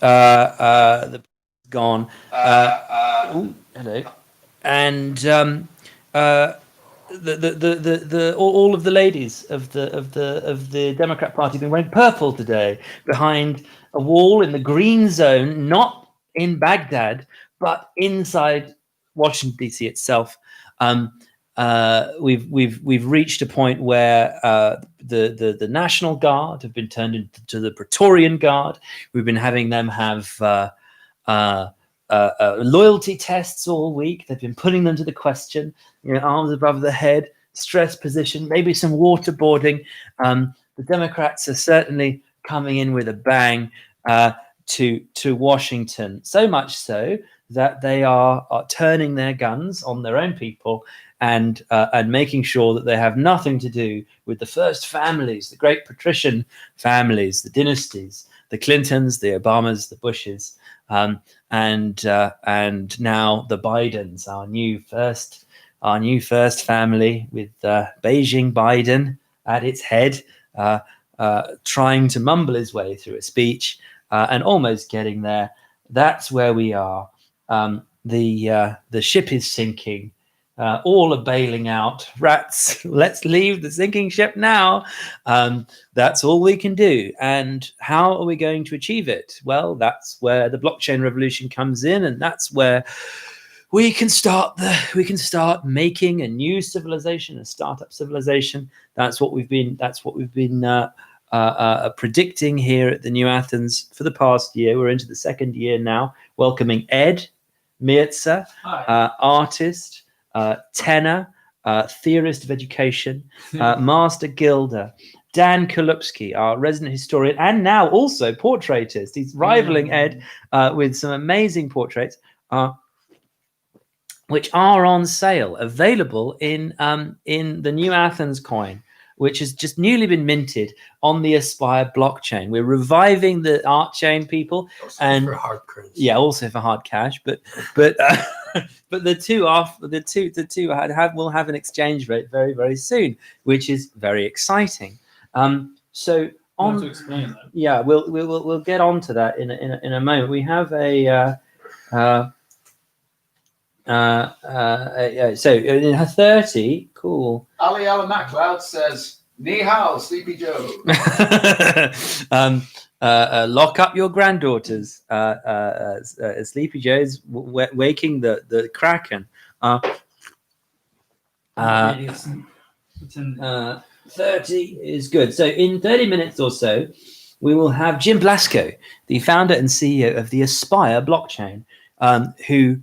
the gone. Hello, and all of the ladies of the Democrat Party have been wearing purple today behind a wall in the green zone, not in Baghdad, but inside Washington D.C. itself. We've reached a point where the National Guard have been turned into the Praetorian Guard. We've been having them have loyalty tests all week. They've been putting them to the question. Arms above the head, stress position, maybe some waterboarding. The Democrats are certainly coming in with a bang to Washington. So much so that they are turning their guns on their own people and making sure that they have nothing to do with the first families, the great patrician families, the dynasties, the Clintons, the Obamas, the Bushes, and now the Bidens, our new first family with Beijing Biden at its head, trying to mumble his way through a speech and almost getting there. That's where we are. The ship is sinking. All are bailing out. Rats, let's leave the sinking ship now. That's all we can do. And how are we going to achieve it? Well, that's where the blockchain revolution comes in, and that's where we can start making a new civilization, a startup civilization. That's what we've been predicting here at the New Athens for the past year. We're into the second year now, welcoming Ed Mirza, artist, tenor, theorist of education, master gilder, Dan Kolupski, our resident historian, and now also portraitist. He's rivaling Ed with some amazing portraits, which are on sale, available in the New Athens coin, which has just newly been minted on the Aspire blockchain. We're reviving the art chain, people, also and for hard currency. Yeah, also for hard cash, but the two will have an exchange rate very, very soon, which is very exciting. So on to explain that. Yeah, we'll get on to that in a moment. We have so in her 30, cool. Ali Alan MacLeod says, "Ni hao, Sleepy Joe." Lock up your granddaughters. Sleepy Joe is waking the Kraken. 30 is good. So in 30 minutes or so, we will have Jim Blasko, the founder and CEO of the Aspire blockchain, who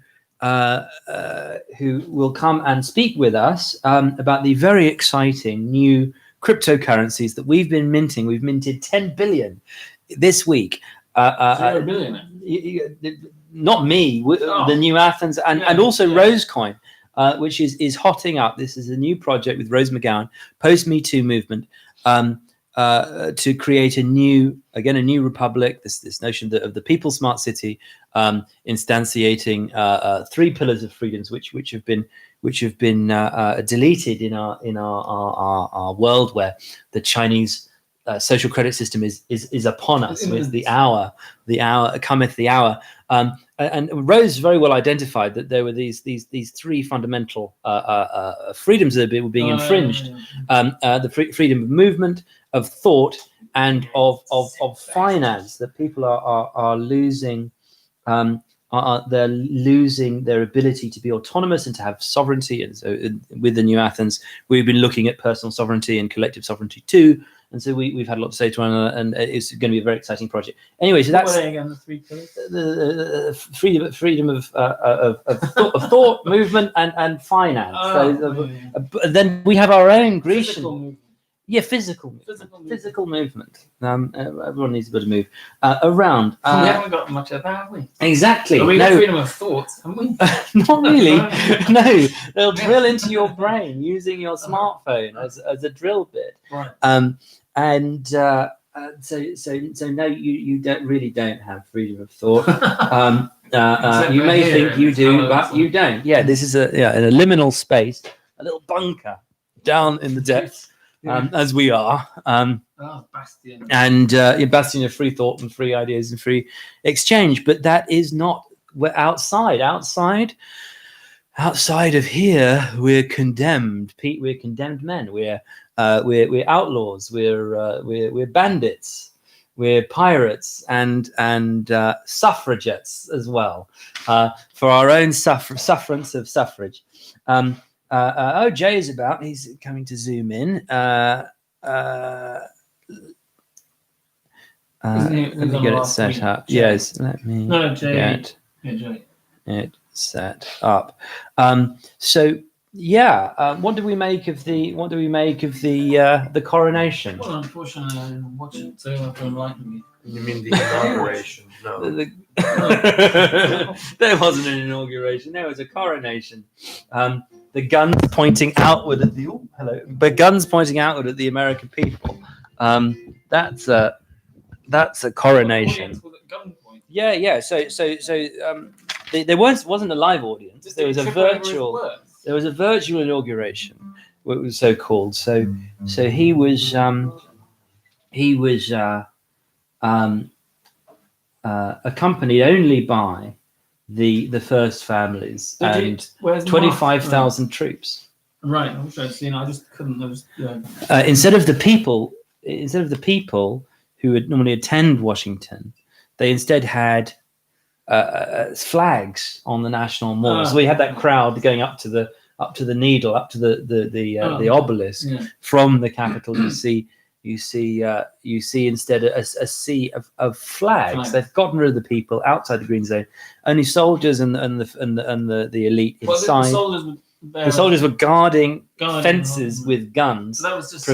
will come and speak with us about the very exciting new cryptocurrencies that we've been minting. We've minted 10 billion this week. You're a billionaire. Not me, the New Athens, and also Rosecoin, which is hotting up. This is a new project with Rose McGowan, post Me Too movement, to create a new republic. This notion of the People's Smart City, instantiating three pillars of freedoms, which have been deleted in our world, where the Chinese social credit system is upon us. It's the hour cometh the hour. And Rose very well identified that there were these three fundamental freedoms that were being infringed: the freedom of movement, of thought, and of finance. That people are losing. They're losing their ability to be autonomous and to have sovereignty. And so, with the New Athens, we've been looking at personal sovereignty and collective sovereignty too. And so we've had a lot to say to one another, and it's going to be a very exciting project. Anyway, so that's again, the three pillars? The freedom of thought, movement, and finance. Then we have our own Grecian. Physical movement. Everyone needs a bit of move around. We haven't got much of that, have we? Exactly. But we got freedom of thought, haven't we? Not really. No, they'll drill into your brain using your smartphone as a drill bit. Right. So no, you don't have freedom of thought. You may think you do, but you don't. Yeah, this is in a liminal space, a little bunker down in the depths, as we are. Bastion. And bastion of free thought and free ideas and free exchange. But that is not. We're outside of here. We're condemned. We're condemned men. We're outlaws. We're bandits. We're pirates and suffragettes as well, for our own sufferance of suffrage. Jay is about. He's coming to zoom in. Let me get it set up. Jay. Yes, let me Jay. get it set up. What do we make of the coronation? Well, unfortunately, I didn't watch it, so you have to enlighten me. You mean the inauguration? No. There wasn't an inauguration. There was a coronation. The guns pointing outward at the American people. That's a coronation. Yeah. So there wasn't a live audience. There was a virtual. There was a virtual inauguration, what was so called. So he was accompanied only by the first families and 25,000 troops. Right, I wish I'd seen. I just couldn't. Instead of the people who would normally attend Washington, they instead had flags on the National Mall. So we had that crowd going up to the Needle, up to the obelisk from the Capitol. You see instead a sea of flags. They've gotten rid of the people outside the green zone. Only soldiers and the elite inside. The soldiers were guarding fences with guns, so that was just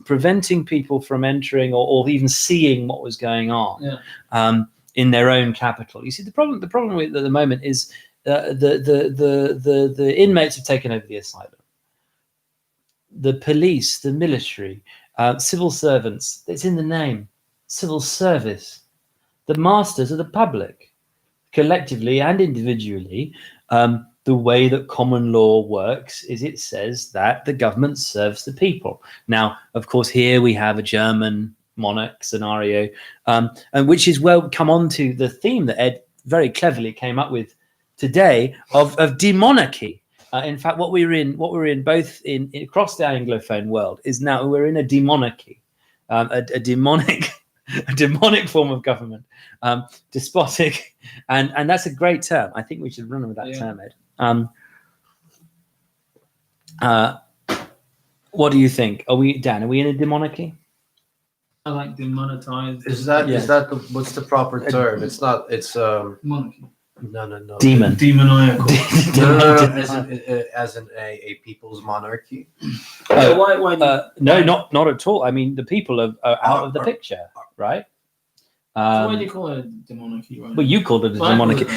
preventing people from entering or even seeing what was going on in their own capital. You see, the problem with at the moment is the inmates have taken over the asylum. The police, the military, civil servants, it's in the name, civil service. The masters of the public, collectively and individually. The way that common law works is it says that the government serves the people. Now, of course, here we have a German monarch scenario, and which is well come on to the theme that Ed very cleverly came up with today of demonarchy. In fact, what we're in both in across the Anglophone world is now we're in a demonarchy, a demonic form of government, despotic, and that's a great term. I think we should run with that term, Ed. What do you think? Are we in a demonarchy? I like demonetized. Is that what's the proper term? It's not. It's monarchy. No. Demon. Demoniacal. As in a people's monarchy. Why? No, not at all. I mean, the people are out of the picture, right? So why do you call it a demonarchy? Right? Well, you called it a demonarchy.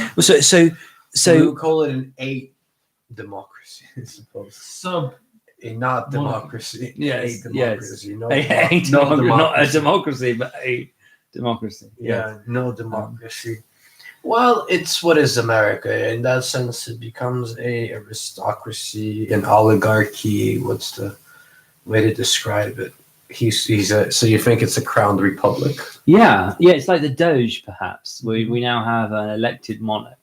So you call it an democracy, I suppose. A not democracy. Yes. A democracy. Yes. No, Not a democracy, but a democracy. Yeah, no democracy. Well, it's what is America. In that sense, it becomes a aristocracy, an oligarchy. What's the way to describe it? So you think it's a crowned republic? Yeah. It's like the Doge, perhaps. We now have an elected monarch,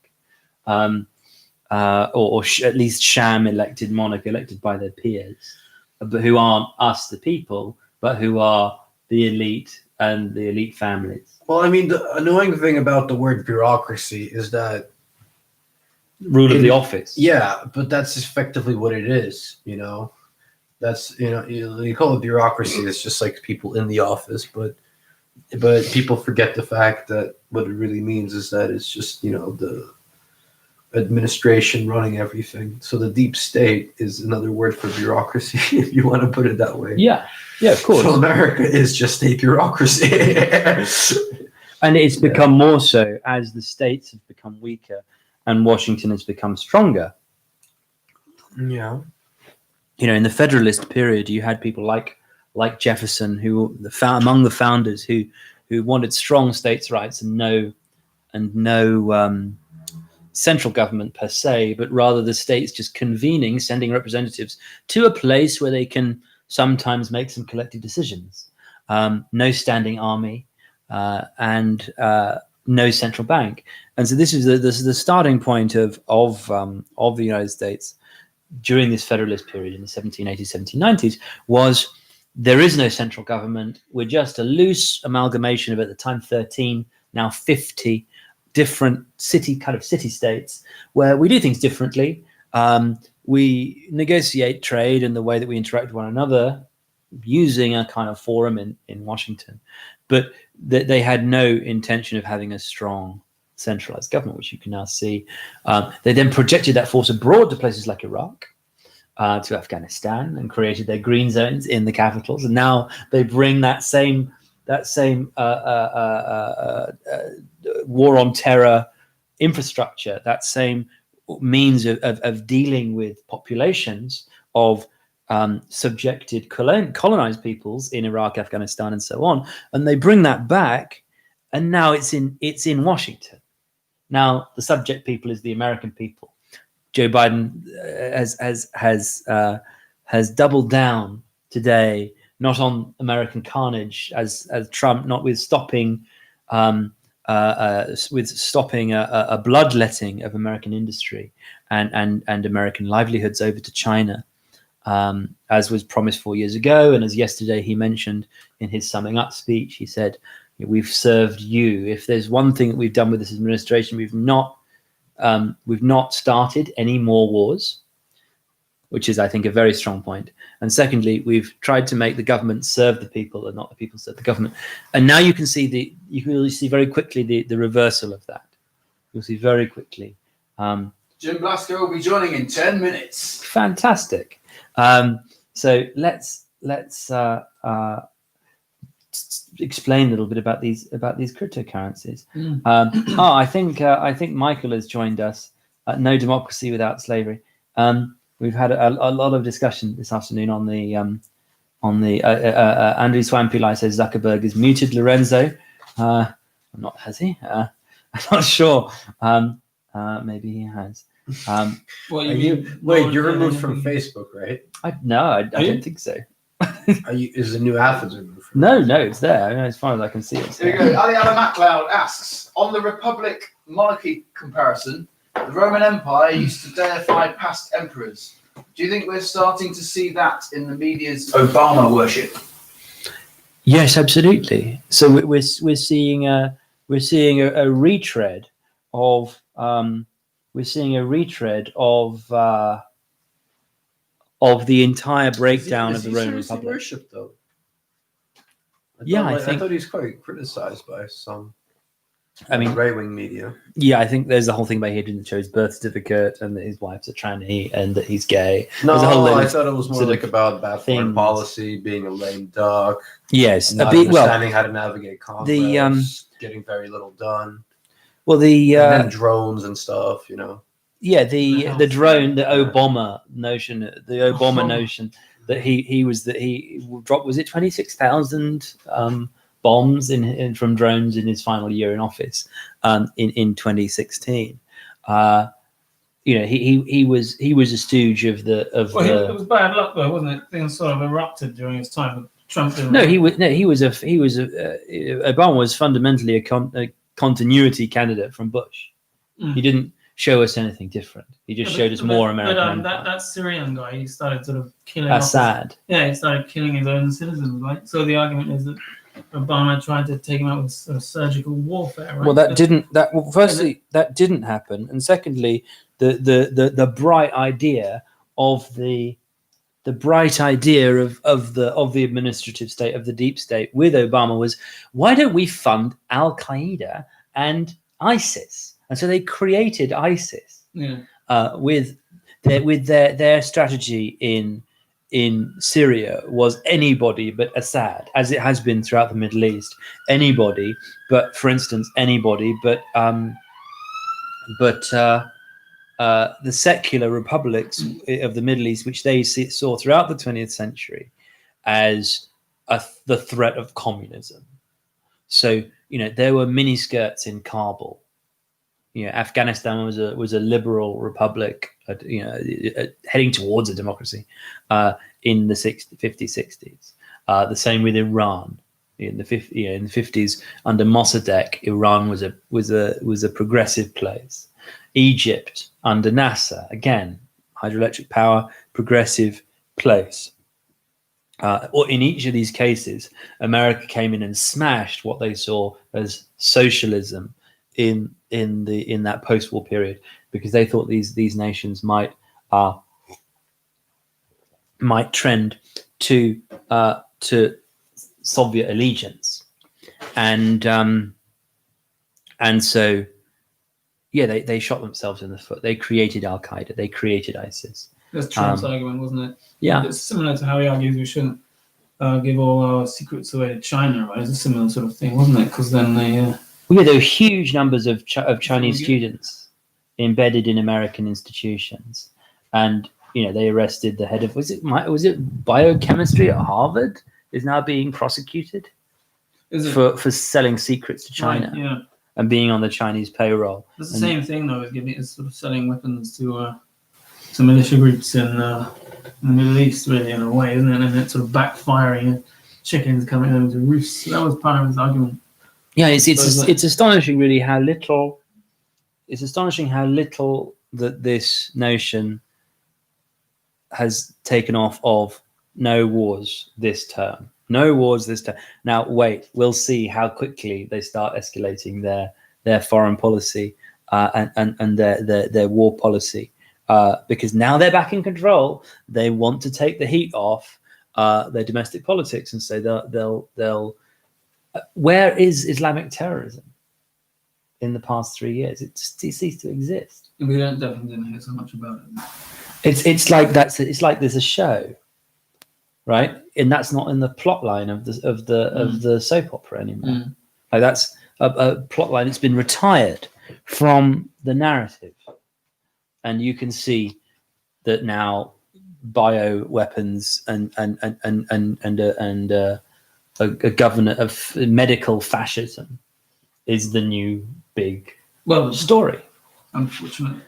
or at least sham elected monarch, elected by their peers, but who aren't us, the people, but who are the elite and the elite families. Well, I mean, the annoying thing about the word bureaucracy is that rule of the office. Yeah, but that's effectively what it is. That's you call it bureaucracy. It's just like people in the office, but people forget the fact that what it really means is that it's just the administration running everything. So the deep state is another word for bureaucracy, if you want to put it that way. Yeah, of course. So America is just a bureaucracy. And it's become more so as the states have become weaker and Washington has become stronger. Yeah. In the Federalist period, you had people like Jefferson, who among the founders who wanted strong states' rights and no central government per se, but rather the states just convening, sending representatives to a place where they can sometimes make some collective decisions. No standing army, and no central bank. And so this is the starting point of the United States during this federalist period in the 1780s, 1790s, was there is no central government. We're just a loose amalgamation of, at the time, 13, now 50 different city states where we do things differently. We negotiate trade and the way that we interact with one another using a kind of forum in Washington, but they had no intention of having a strong centralized government, which you can now see. They then projected that force abroad to places like Iraq, to Afghanistan, and created their green zones in the capitals. And now they bring that same war on terror infrastructure, that same means of dealing with populations of subjected colonized peoples in Iraq, Afghanistan, and so on, and they bring that back, and now it's in Washington. Now the subject people is the American people. Joe Biden has doubled down today, not on American carnage as Trump, not with stopping a bloodletting of American industry and American livelihoods over to China, as was promised 4 years ago, and as yesterday he mentioned in his summing up speech. He said, "We've served you. If there's one thing that we've done with this administration, we've not started any more wars," which is, I think, a very strong point. And secondly, we've tried to make the government serve the people and not the people serve the government. And now you can see very quickly the reversal of that. You'll see very quickly. Jim Blasko will be joining in 10 minutes. Fantastic. So let's explain a little bit about these cryptocurrencies. I think Michael has joined us. No democracy without slavery. We've had a lot of discussion this afternoon on the Andrew Swampilai says Zuckerberg is muted. Lorenzo, has he? I'm not sure. Maybe he has. You're removed from Facebook, right? I don't think so. Is the new Athens removed? No, it's there. I mean, as far as I can see, it's Here we go. Aliana MacLeod asks, on the Republic monarchy comparison, the Roman Empire used to deify past emperors. Do you think we're starting to see that in the media's Obama worship? Yes, absolutely. So we're seeing a retread of the entire breakdown of the Roman Republic. Worship, though. I thought he's quite criticized by some. mean, right-wing media. Yeah, I think there's a whole thing about he didn't show his birth certificate and that his wife's a tranny and that he's gay. No, I thought it was more like about bad foreign policy, being a lame duck. Yes, not understanding how to navigate conflicts, getting very little done. Well, and then drones and stuff, Yeah, the drone, the Obama notion, that he dropped, was it 26,000 bombs from drones in his final year in office in 2016. He was a stooge of the. It was bad luck though, wasn't it? Things sort of erupted during his time. Trump didn't. Obama was fundamentally a continuity candidate from Bush. He didn't show us anything different. He just showed us more American. But that Syrian guy, he started sort of killing Assad. He started killing his own citizens, right? So the argument is that Obama tried to take him out with sort of surgical warfare, right? Well, that didn't happen, and secondly, the bright idea of the administrative state, of the deep state with Obama was, why don't we fund Al Qaeda and ISIS? And so they created ISIS with their strategy in Syria was anybody but Assad, as it has been throughout the Middle East. Anybody but, for instance, the secular republics of the Middle East, which they saw throughout the 20th century as the threat of communism. So, there were miniskirts in Kabul. Afghanistan was a liberal republic, heading towards a democracy in the 50s, 60s. The same with Iran. In the 50s under Mossadegh, Iran was a progressive place. Egypt under Nasser, again, hydroelectric power, progressive place. Or in each of these cases, America came in and smashed what they saw as socialism in that post-war period, because they thought these nations might trend to Soviet allegiance, and so they shot themselves in the foot. They created Al Qaeda. They created ISIS. That's Trump's argument, wasn't it? Yeah, it's similar to how he argues we shouldn't give all our secrets away to China, right? It's a similar sort of thing, wasn't it? Because then they there were huge numbers of Chinese students embedded in American institutions, and they arrested the head of was it biochemistry at Harvard is now being prosecuted for selling secrets to China, right, and being on the Chinese payroll. It's the same thing though, it's sort of selling weapons to militia groups in the Middle East, really, in a way, isn't it? And it's sort of backfiring, chickens coming over to roofs. So that was part of his argument. Yeah, it's astonishing, really, how little. It's astonishing how little that this notion has taken off of no wars this term. No wars this term. Now, wait, we'll see how quickly they start escalating their foreign policy and their war policy. Because now they're back in control, they want to take the heat off their domestic politics and say they'll. Where is Islamic terrorism in the past 3 years? It ceased to exist. We definitely didn't hear so much about it. It's like there's a show, right? And that's not in the plot line of the soap opera anymore. Like that's a plot line. It's been retired from the narrative. And you can see that now bio weapons and a governor of medical fascism is the new big story. Unfortunately,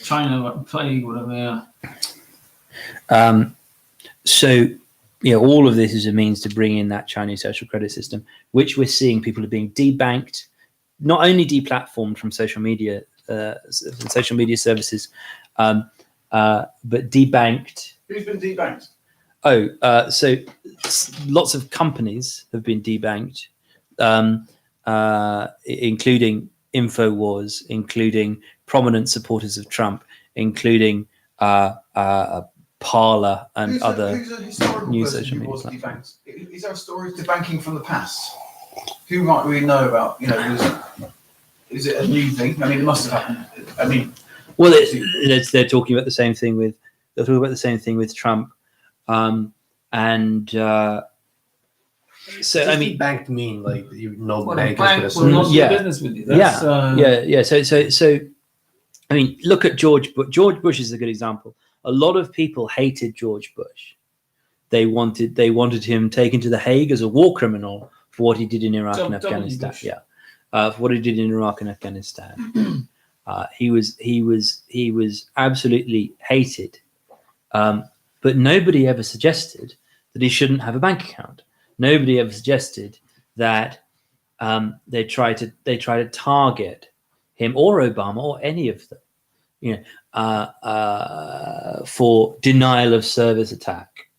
China, like plague, whatever. So all of this is a means to bring in that Chinese social credit system, which we're seeing people are being debanked, not only deplatformed from social media services, but debanked. Who's been debanked? So lots of companies have been debanked, including InfoWars, including prominent supporters of Trump, including Parler and other new social media platforms. Is there a story of debanking from the past? Who might we know about? Is it a new thing? I mean, it must have happened. I mean, well, they're talking about the same thing with Trump, so I mean, banked mean like bank is going to do business with you. That's, So I mean, look at George Bush. George Bush is a good example. A lot of people hated George Bush. They wanted him taken to the Hague as a war criminal for what he did in Iraq and Afghanistan. For what he did in Iraq and Afghanistan. He was absolutely hated. But nobody ever suggested that he shouldn't have a bank account. Nobody ever suggested that they try to target him or Obama or any of them, for denial of service attack,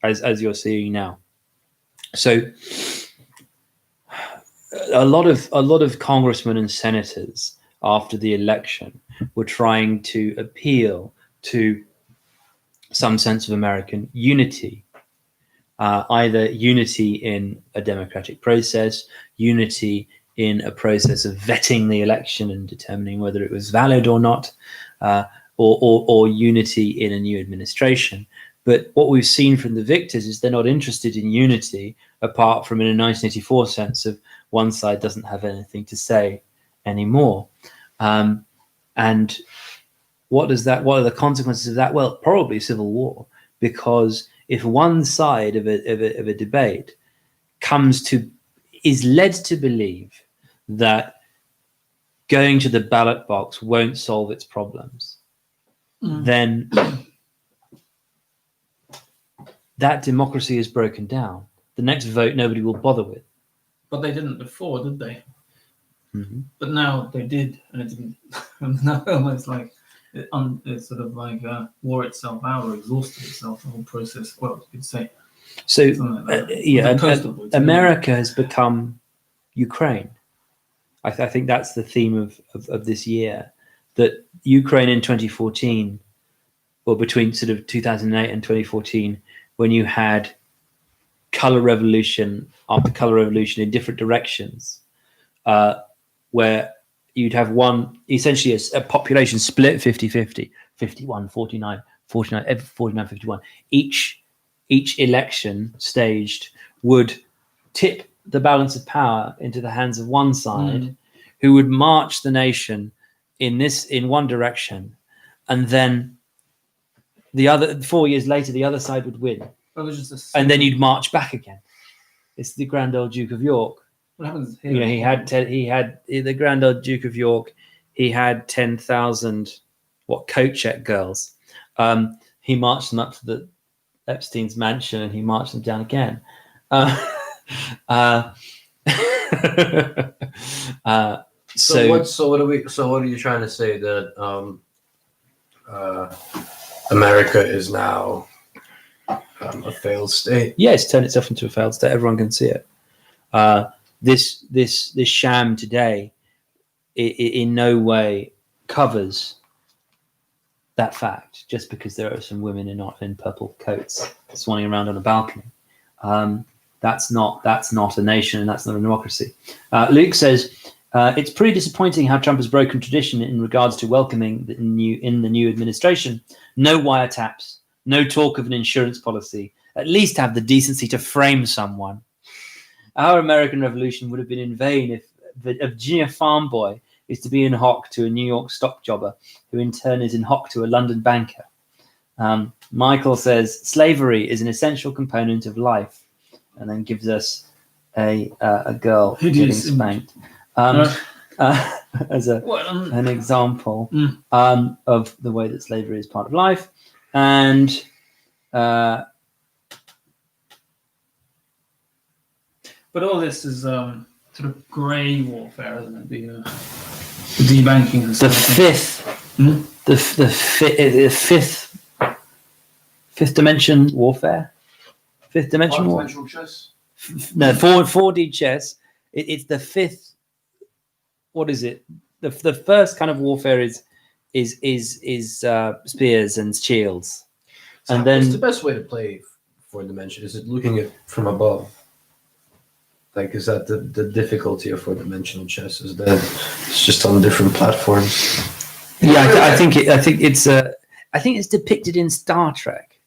as you're seeing now. So a lot of congressmen and senators after the election were trying to appeal to some sense of American unity, either unity in a democratic process, unity in a process of vetting the election and determining whether it was valid or not, or unity in a new administration. But what we've seen from the victors is they're not interested in unity, apart from in a 1984 sense of one side doesn't have anything to say anymore. And what are the consequences of that? Well, probably civil war, because if one side of a debate is led to believe that going to the ballot box won't solve its problems, then that democracy is broken down. The next vote nobody will bother with. But they didn't before, did they? Mm-hmm. But now they did, and it didn't. And now almost like it sort of like wore itself out or exhausted itself, the whole process. Well, you could say. So, Like America has become Ukraine. I think that's the theme of this year, that Ukraine in 2014, or between sort of 2008 and 2014, when you had color revolution after color revolution in different directions, where you'd have essentially a population split 50-50, 51, 49, 49, 49, 51. Each election staged would tip the balance of power into the hands of one side, who would march the nation in one direction, and then the other 4 years later the other side would win, and then you'd march back again. It's the Grand Old Duke of York. What happens here? You know, he had the Grand Old Duke of York. He had 10,000 coat-check girls. He marched them up to the Epstein's mansion, and he marched them down again. So what are you trying to say, that America is now a failed state? Yeah, it's turned itself into a failed state. Everyone can see it. This sham today in no way covers that fact, just because there are some women in purple coats swanning around on a balcony. That's not a nation, and that's not a democracy. Luke says, it's pretty disappointing how Trump has broken tradition in regards to welcoming the new administration. No wiretaps, no talk of an insurance policy. At least have the decency to frame someone. Our American Revolution would have been in vain if a Virginia farm boy is to be in hock to a New York stock jobber, who in turn is in hock to a London banker. Michael says, slavery is an essential component of life, and then gives us a girl getting spanked as an example of the way that slavery is part of life. And but all this is sort of grey warfare, isn't it? The debanking. The fifth dimension warfare. Fifth dimension war. Chess. No, 4D chess. It's the fifth. What is it? The first kind of warfare is spears and shields, and then it's the best way to play fourth dimension. Is it looking at from above? Like, is that the difficulty of four-dimensional chess? Is that it's just on different platforms? Yeah, I think it's depicted in Star Trek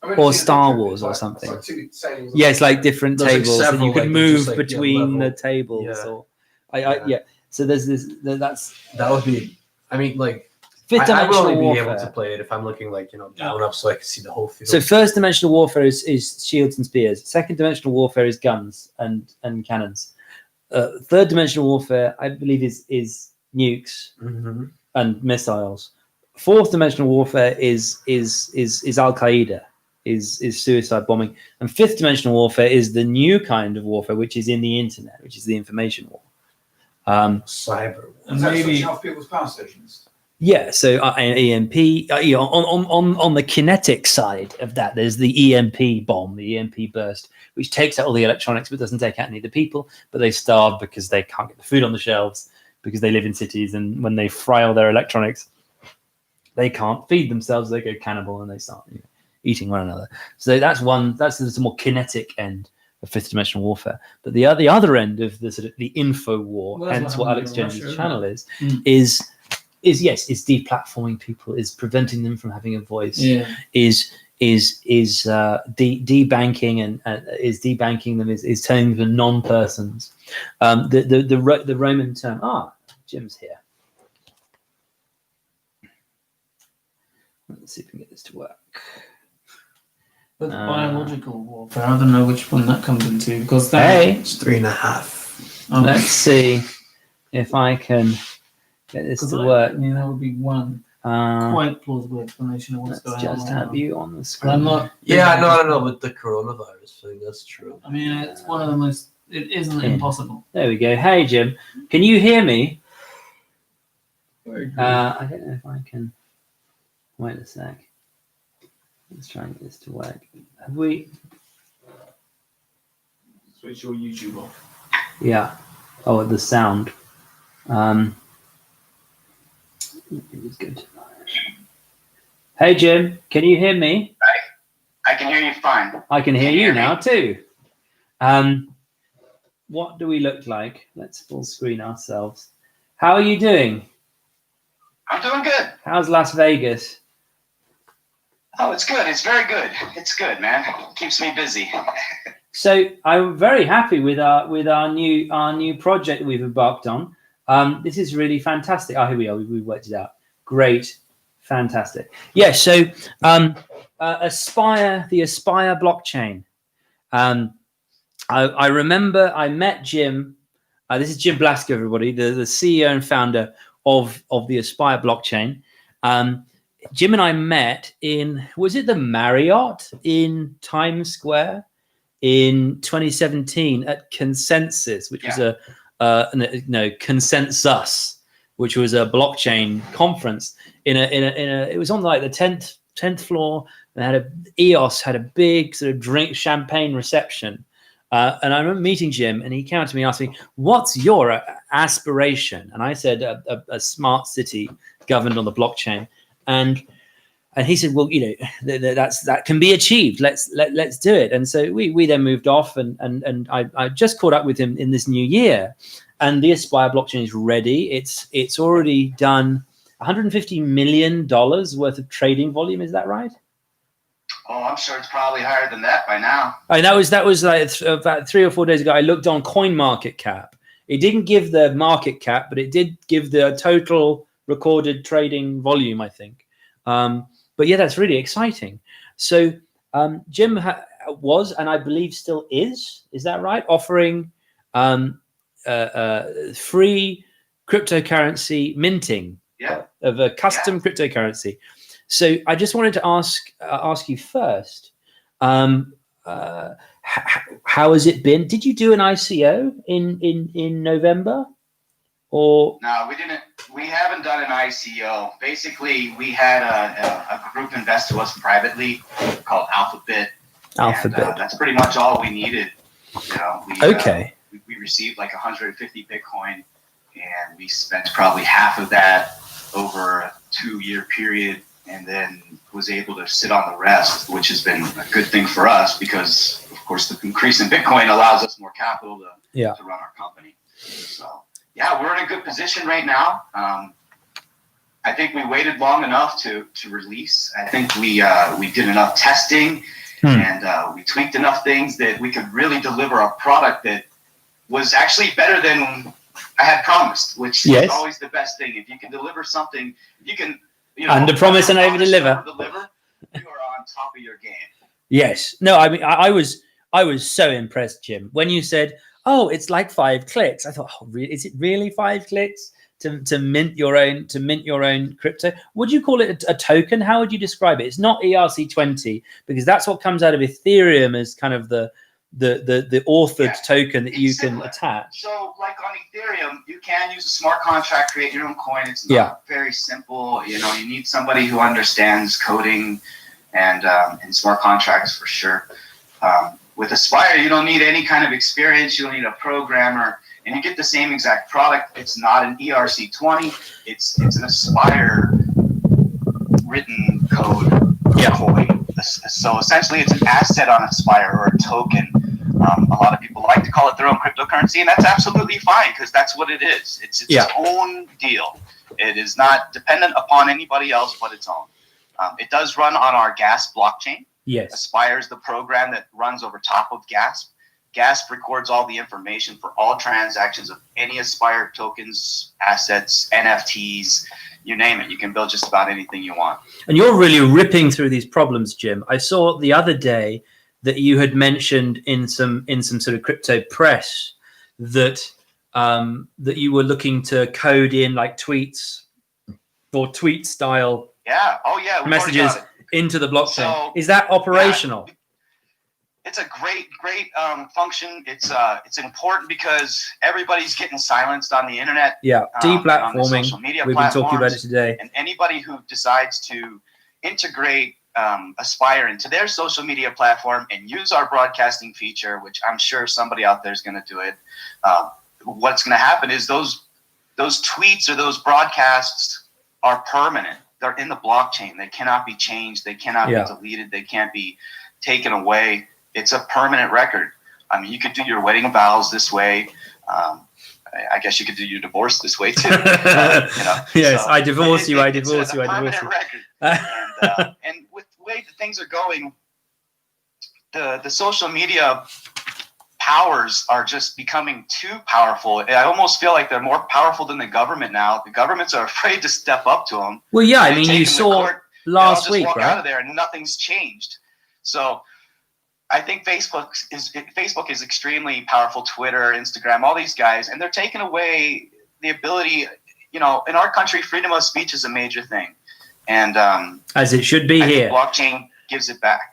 or Star Wars or something. Yeah, it's like different tables, and you can move between the tables. Yeah. Or so there's this. That would be. I mean, like, fifth I will dimensional only be warfare. able to play it if I'm looking down up, so I can see the whole field. So first dimensional warfare is shields and spears. Second dimensional warfare is guns and cannons. Third dimensional warfare, I believe, is nukes and missiles. Fourth dimensional warfare is Al Qaeda, is suicide bombing, and fifth dimensional warfare is the new kind of warfare, which is in the internet, which is the information war. Cyber. And maybe off people's power stations. Yeah, so EMP on the kinetic side of that, there's the EMP bomb, the EMP burst, which takes out all the electronics but doesn't take out any of the people. But they starve because they can't get the food on the shelves because they live in cities, and when they fry all their electronics, they can't feed themselves. They go cannibal and they start eating one another. So that's the more kinetic end of fifth dimensional warfare. But the other end of the sort of the info war, hence what Alex Jones's channel is deplatforming people, is preventing them from having a voice, is debanking and is debanking them, is turning them non-persons. The Roman term. Jim's here. Let's see if we can get this to work. But biological warfare, I don't know which one that comes into, because that it's 3.5. Let's see. if I can get this 'Cause to work. I mean, that would be one quite plausible explanation of what's Let's going on. just right have now. you on the But screen. I'm not. Yeah, no, with the coronavirus thing, that's true. I mean, it's one of the most. It isn't In. impossible. There we go. Hey, Jim, can you hear me? Very good. I don't know if I can. Wait a sec. Let's try and get this to work. Have we? Switch your YouTube off. Yeah. Oh, the sound. It was good. Hey, Jim, can you hear me? I can hear you fine. I can hear Can you you hear me? now too. What do we look like? Let's full screen ourselves. How are you doing? I'm doing good. How's Las Vegas? Oh, it's good. It's very good. It's good, man. Keeps me busy. So I'm very happy with our new project that we've embarked on. This is really fantastic. Oh, here we are. We worked it out. Great, fantastic. Yeah. So Aspire, the Aspire blockchain. I remember I met Jim. This is Jim Blasko, everybody, the CEO and founder of the Aspire blockchain. Jim and I met was it the Marriott in Times Square in 2017 at Consensus, which was Consensus, which was a blockchain conference it was on like the 10th floor. And EOS had a big sort of champagne reception. And I remember meeting Jim, and he came up to me and asked me, "What's your aspiration?" And I said, "A smart city governed on the blockchain." And he said, "Well, that can be achieved. Let's do it." And so we then moved off, and I just caught up with him in this new year, and the Aspire blockchain is ready. It's already done $150 million worth of trading volume. Is that right? Oh, I'm sure it's probably higher than that by now. That was like about 3 or 4 days ago. I looked on CoinMarketCap. It didn't give the market cap, but it did give the total recorded trading volume, I think. But yeah, that's really exciting. So Jim was, and I believe still is that right? Offering free cryptocurrency minting of a custom cryptocurrency. So I just wanted to ask you first, how has it been? Did you do an ICO in November? Or no, we didn't. We haven't done an ICO. Basically, we had a group invest to us privately called Alphabet. And, that's pretty much all we needed. We received like 150 Bitcoin, and we spent probably half of that over a 2-year period, and then was able to sit on the rest, which has been a good thing for us because, of course, the increase in Bitcoin allows us more capital to run our company. So. Yeah, we're in a good position right now. I think we waited long enough to release. I think we did enough testing and we tweaked enough things that we could really deliver a product that was actually better than I had promised, which is always the best thing. If you can deliver something, you can under promise and over deliver. You are on top of your game. Yes. No, I mean I was so impressed, Jim, when you said, "Oh, it's like 5 clicks." I thought, "Oh, really? Is it really 5 clicks to mint your own crypto?" Would you call it a token? How would you describe it? It's not ERC20 because that's what comes out of Ethereum as kind of the authored token that you can attach. So, like on Ethereum, you can use a smart contract, create your own coin. It's not very simple. You need somebody who understands coding and smart contracts for sure. With Aspire, you don't need any kind of experience. You don't need a programmer, and you get the same exact product. It's not an ERC20. It's an Aspire written code coin. So essentially, it's an asset on Aspire or a token. A lot of people like to call it their own cryptocurrency, and that's absolutely fine because that's what it is. It's its own deal. It is not dependent upon anybody else but its own. It does run on our Gas blockchain. Yes. Aspire is the program that runs over top of Gasp. Gasp records all the information for all transactions of any Aspire tokens, assets, NFTs, you name it. You can build just about anything you want. And you're really ripping through these problems, Jim. I saw the other day that you had mentioned in some sort of crypto press that that you were looking to code in like tweets or tweet style Yeah. Oh, yeah. We've already messages got it. into the blockchain. So, Is that operational? Yeah, it's a great function. It's important because everybody's getting silenced on the internet. Yeah, on the deplatforming. social media We've been talking about platforms. it today. And anybody who decides to integrate Aspire into their social media platform and use our broadcasting feature, which I'm sure somebody out there is going to do it, what's going to happen is those tweets or those broadcasts are permanent. They're in the blockchain. They cannot be changed. They cannot be deleted. They can't be taken away. It's a permanent record. I mean, you could do your wedding vows this way. I guess you could do your divorce this way too. Yes, so I divorce you. I divorce you. I divorce you. And with the way that things are going, the social media powers are just becoming too powerful. I almost feel like they're more powerful than the government now. The governments are afraid to step up to them. Well, yeah, I mean, you saw last week, walk right? out of there and nothing's changed. So I think Facebook is extremely powerful. Twitter, Instagram, all these guys, and they're taking away the ability. In our country, freedom of speech is a major thing, and as it should be here. Blockchain gives it back.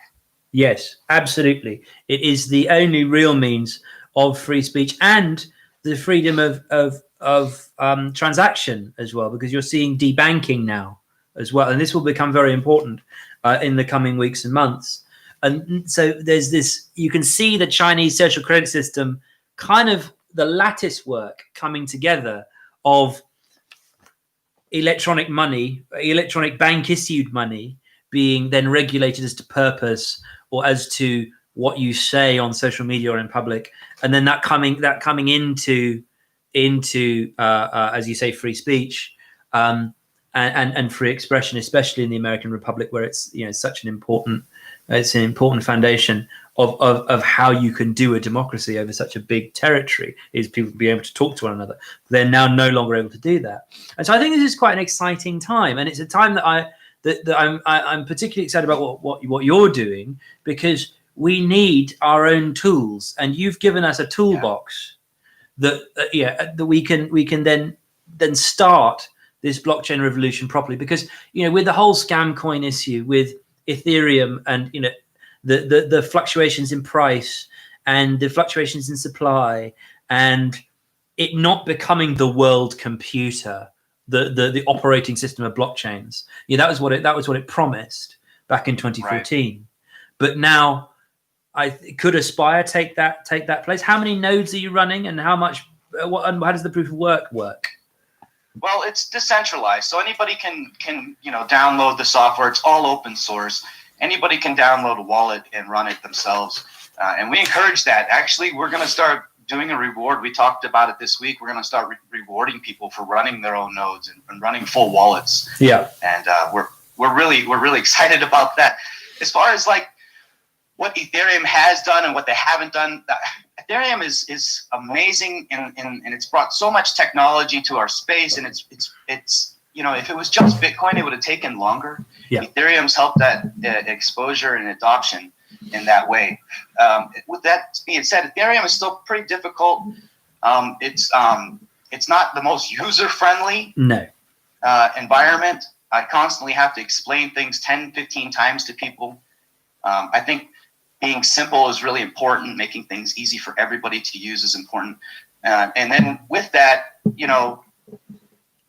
Yes, absolutely. It is the only real means of free speech and the freedom of transaction as well, because you're seeing debanking now as well, and this will become very important in the coming weeks and months. And so there's this, you can see the Chinese social credit system, kind of the lattice work coming together of electronic money, electronic bank issued money being then regulated as to purpose or as to what you say on social media or in public. And then that coming into as you say, free speech and free expression, especially in the American Republic, where it's such an important foundation of how you can do a democracy over such a big territory, is people being able to talk to one another. They're now no longer able to do that. And so I think this is quite an exciting time. And it's a time that I'm particularly excited about what you're doing, because we need our own tools. And you've given us a toolbox that we can then start this blockchain revolution properly. Because, with the whole scam coin issue, with Ethereum and the fluctuations in price and the fluctuations in supply and it not becoming the world computer, the operating system of blockchains, that was what it promised back in 2014. Right. But now, could Aspire take that place? How many nodes are you running, and how does the proof of work work? Well, it's decentralized, so anybody can download the software. It's all open source. Anybody can download a wallet and run it themselves, and we encourage that. Actually, we're going to start doing a reward. We talked about it this week. We're going to start rewarding people for running their own nodes and running full wallets. Yeah, and we're really excited about that. As far as like what Ethereum has done and what they haven't done, Ethereum is amazing, and it's brought so much technology to our space, and it's if it was just Bitcoin, it would have taken longer. Yeah. Ethereum's helped that exposure and adoption in that way. With that being said, Ethereum is still pretty difficult. It's not the most user-friendly environment. I constantly have to explain things 10, 15 times to people. I think being simple is really important. Making things easy for everybody to use is important. And then with that,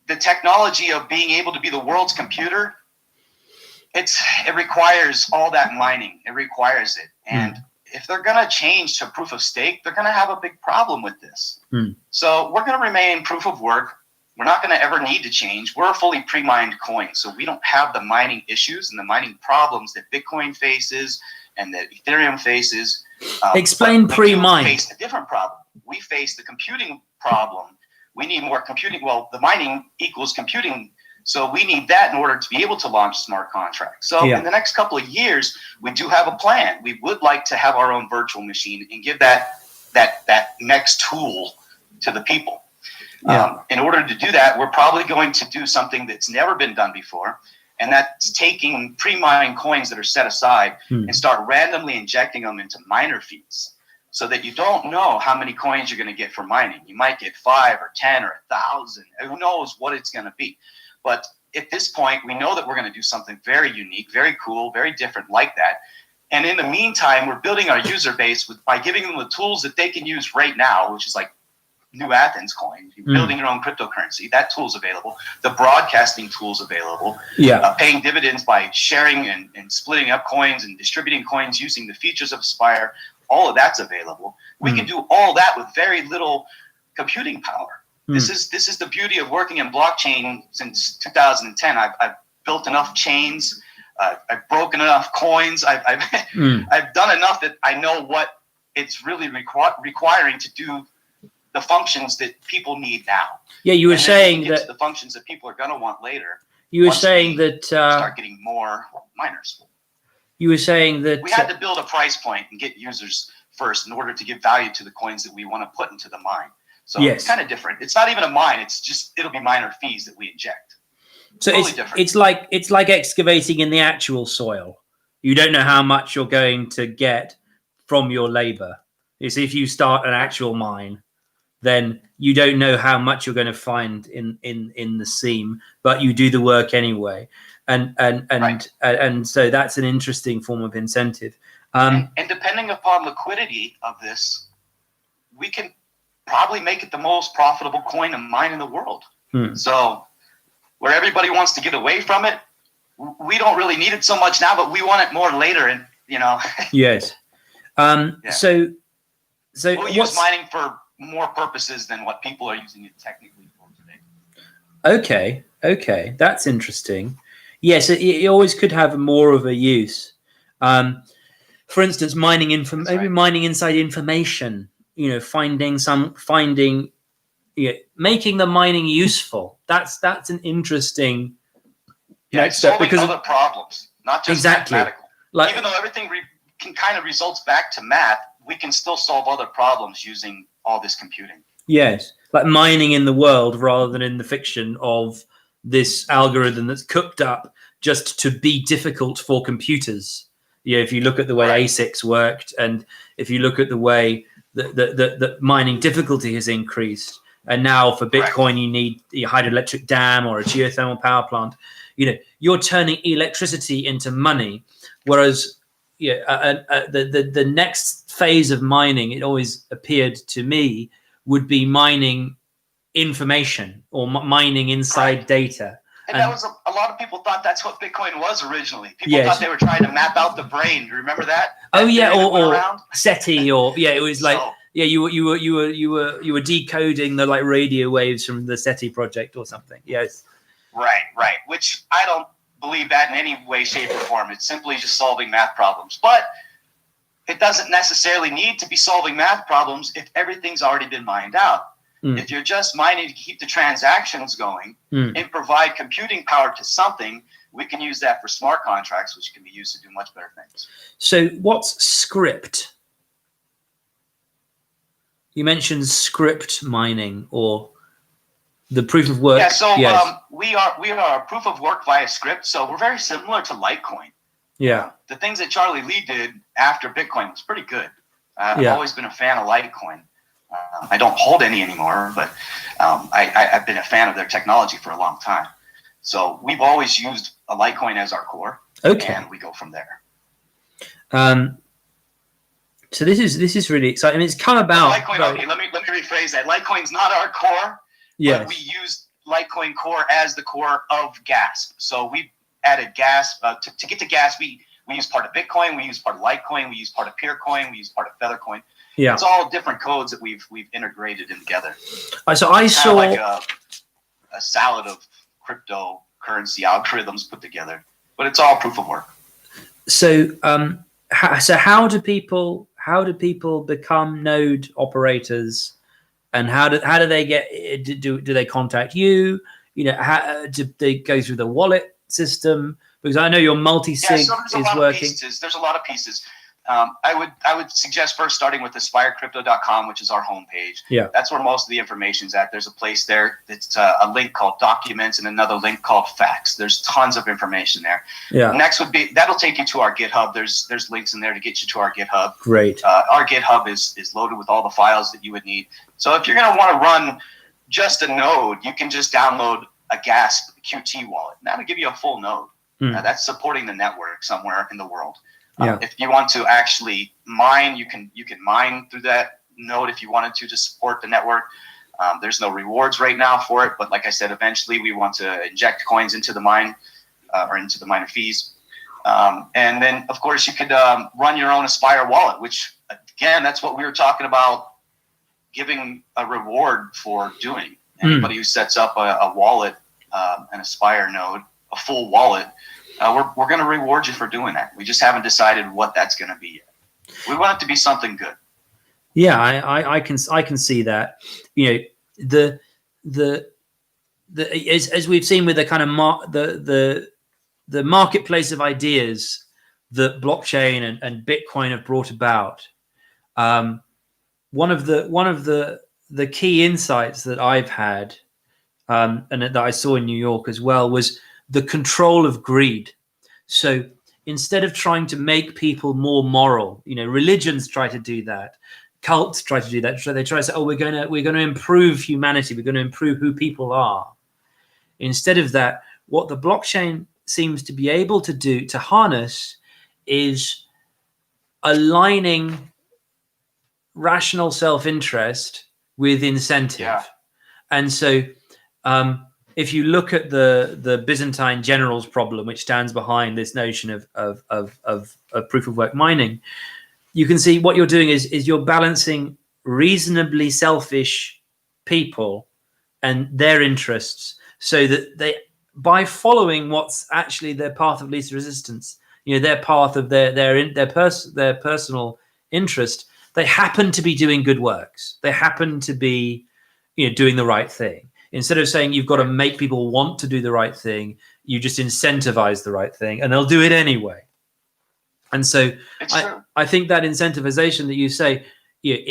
the technology of being able to be the world's computer, it requires all that mining. It requires it. And if they're going to change to proof of stake, they're going to have a big problem with this. So we're going to remain proof of work. We're not going to ever need to change. We're a fully pre-mined coin, so we don't have the mining issues and the mining problems that Bitcoin faces and that Ethereum faces. Explain pre-mined. We face a different problem. We face the computing problem. We need more computing. Well, the mining equals computing, so we need that in order to be able to launch smart contracts. So in the next couple of years, we do have a plan. We would like to have our own virtual machine and give that next tool to the people. In order to do that, we're probably going to do something that's never been done before, and that's taking pre-mined coins that are set aside and start randomly injecting them into miner fees. so that you don't know how many coins you're going to get for mining. You might get 5 or 10 or 1,000. Who knows what it's going to be? But at this point, we know that we're going to do something very unique, very cool, very different like that. And in the meantime, we're building our user base by giving them the tools that they can use right now, which is like New Athens coin. You're building your own cryptocurrency. That tool's available. The broadcasting tool's available. Paying dividends by sharing and splitting up coins and distributing coins using the features of Aspire. All of that's available. We can do all that with very little computing power. This is the beauty of working in blockchain since 2010. I've built enough chains. I've broken enough coins. I've done enough that I know what it's really requiring to do the functions that people need now. Yeah, you were saying that the functions that people are going to want later. You were saying that start getting more miners. You were saying that we had to build a price point and get users first in order to give value to the coins that we want to put into the mine. So it's kind of different. It's not even a mine. It's just it'll be miner fees that we inject. So totally it's like excavating in the actual soil. You don't know how much you're going to get from your labor. It's if you start an actual mine, then you don't know how much you're going to find in the seam, but you do the work anyway. And so that's an interesting form of incentive. And depending upon liquidity of this, we can probably make it the most profitable coin and mine in the world. So where everybody wants to get away from it, we don't really need it so much now, but we want it more later. And Yes. So we'll use mining for more purposes than what people are using it technically for today. Okay, that's interesting. Yes, it always could have more of a use. For instance, mining mining inside information. Making the mining useful. That's an interesting next step because other problems, not just mathematical. Even though everything can kind of results back to math, we can still solve other problems using all this computing. Yes, like mining in the world rather than in the fiction of this algorithm that's cooked up just to be difficult for computers. If you look at the way ASICs worked, and if you look at the way that mining difficulty has increased, and now for Bitcoin you need a hydroelectric dam or a geothermal power plant. You're turning electricity into money, whereas the next phase of mining, it always appeared to me, would be mining information or mining inside data. And that was a lot of people thought that's what Bitcoin was originally. People thought they were trying to map out the brain. You remember that? Oh yeah, or SETI, or it was like you were decoding the like radio waves from the SETI project or something. Yes. Right. Which I don't believe that in any way, shape, or form. It's simply just solving math problems. But it doesn't necessarily need to be solving math problems if everything's already been mined out. If you're just mining to keep the transactions going and provide computing power to something, we can use that for smart contracts, which can be used to do much better things. So what's script? You mentioned script mining or the proof of work. Yeah, so we are proof of work via script. So we're very similar to Litecoin. Yeah. The things that Charlie Lee did after Bitcoin was pretty good. I've always been a fan of Litecoin. I don't hold any anymore, but I've been a fan of their technology for a long time. So we've always used a Litecoin as our core, and we go from there. So this is really exciting. I mean, it's come about. Litecoin, let me rephrase that. Litecoin's not our core. But we use Litecoin core as the core of Gasp. So we added Gasp to get to Gasp. We use part of Bitcoin, we use part of Litecoin, we use part of Peercoin, we use part of Feathercoin. Yeah, it's all different codes that we've integrated in together. So I saw like a salad of cryptocurrency algorithms put together, but it's all proof of work. So how do people become node operators, and how do they get? Do they contact you? How do they go through the wallet system? Because I know your multi-sig is working. There's a lot of pieces. I would suggest first starting with aspirecrypto.com, which is our homepage. Yeah. That's where most of the information's at. There's a place there that's a link called Documents and another link called Facts. There's tons of information there. Yeah. Next would be, that'll take you to our GitHub. There's links in there to get you to our GitHub. Great. Our GitHub is loaded with all the files that you would need. So if you're going to want to run just a node, you can just download a Gas QT wallet. That'll give you a full node. That's supporting the network somewhere in the world. Yeah. If you want to actually mine, you can mine through that node if you wanted to support the network. There's no rewards right now for it, but like I said, eventually we want to inject coins into the mine or into the miner fees. And then, of course, you could run your own Aspire wallet, which, again, that's what we were talking about, giving a reward for doing. Anybody who sets up a wallet, an Aspire node, a full wallet, we're going to reward you for doing that. We just haven't decided what that's going to be yet. We want it to be something good. Yeah, I can see that. You know, as we've seen with the kind of the marketplace of ideas that blockchain and Bitcoin have brought about. One of the key insights that I've had, and that I saw in New York as well, was the control of greed. So instead of trying to make people more moral, you know, religions try to do that, cults try to do that. So they try to say, oh, we're going to improve humanity, we're going to improve who people are. Instead of that, what the blockchain seems to be able to do, to harness, is aligning rational self-interest with incentive. Yeah. And so if you look at the Byzantine generals problem, which stands behind this notion of proof of work mining, you can see what you're doing is you're balancing reasonably selfish people and their interests, so that they, by following what's actually their path of least resistance, you know, their path of their personal interest, they happen to be doing good works. They happen to be, you know, doing the right thing. Instead of saying you've got to make people want to do the right thing, you just incentivize the right thing, and they'll do it anyway. And so I think that incentivization that you say, you know,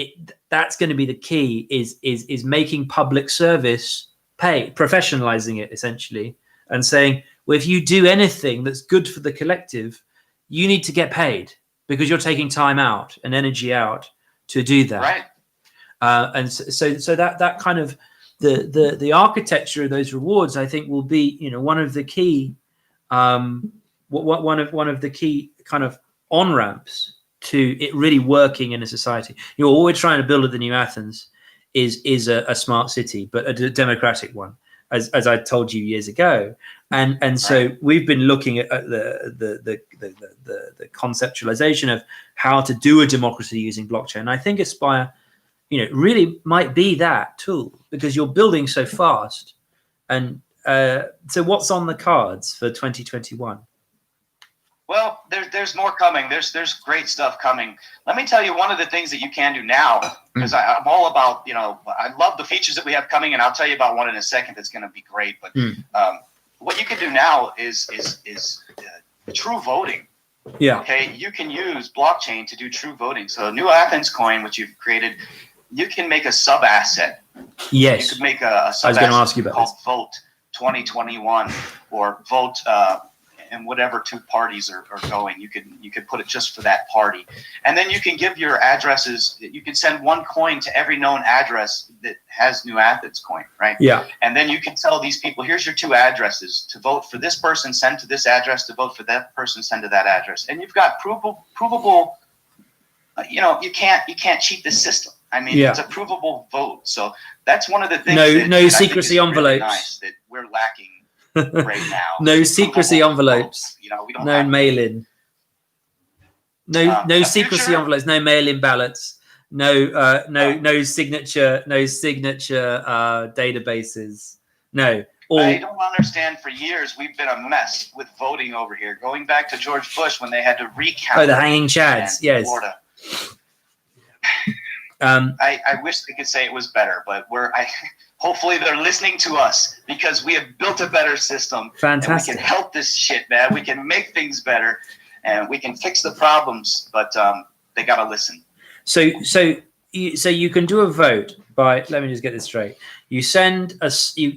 that's going to be the key, is making public service pay, professionalizing it essentially, and saying, well, if you do anything that's good for the collective, you need to get paid because you're taking time out and energy out to do that. Right. And so that kind of the architecture of those rewards, I think, will be, you know, one of the key one of the key kind of on ramps to it really working in a society. You know, all we're trying to build at the New Athens is a smart city, but a democratic one, as I told you years ago. And so we've been looking at the conceptualization of how to do a democracy using blockchain. I think Aspire, you know, really might be that tool, because you're building so fast. And so what's on the cards for 2021? Well, there's more coming. There's great stuff coming. Let me tell you one of the things that you can do now, because I'm all about, you know, I love the features that we have coming, and I'll tell you about one in a second that's going to be great. But what you can do now is true voting. Yeah. Okay. You can use blockchain to do true voting. So New Athens coin, which you've created, you can make a sub asset. Yes. You could make a sub asset called Vote 2021 or Vote. And whatever two parties are going, you could put it just for that party, and then you can give your addresses. You can send one coin to every known address that has New Athens coin, right? Yeah. And then you can tell these people, here's your two addresses. To vote for this person, send to this address. To vote for that person, send to that address. And you've got provable. You know, you can't cheat the system. I mean, it's a provable vote. So that's one of the things. No secrecy envelopes. Really nice that we're lacking right now. No secrecy envelopes. You know, we don't no mail-in. No secrecy envelopes. No mail-in ballots. No signature. No signature databases. No. I don't understand. For years, we've been a mess with voting over here. Going back to George Bush when they had to recount. Oh, the hanging chads. Yes. Florida. I wish they could say it was better, but hopefully they're listening to us, because we have built a better system. Fantastic. And we can help this shit, man. We can make things better. and we can fix the problems, but they got to listen. So you can do a vote by, let me just get this straight. You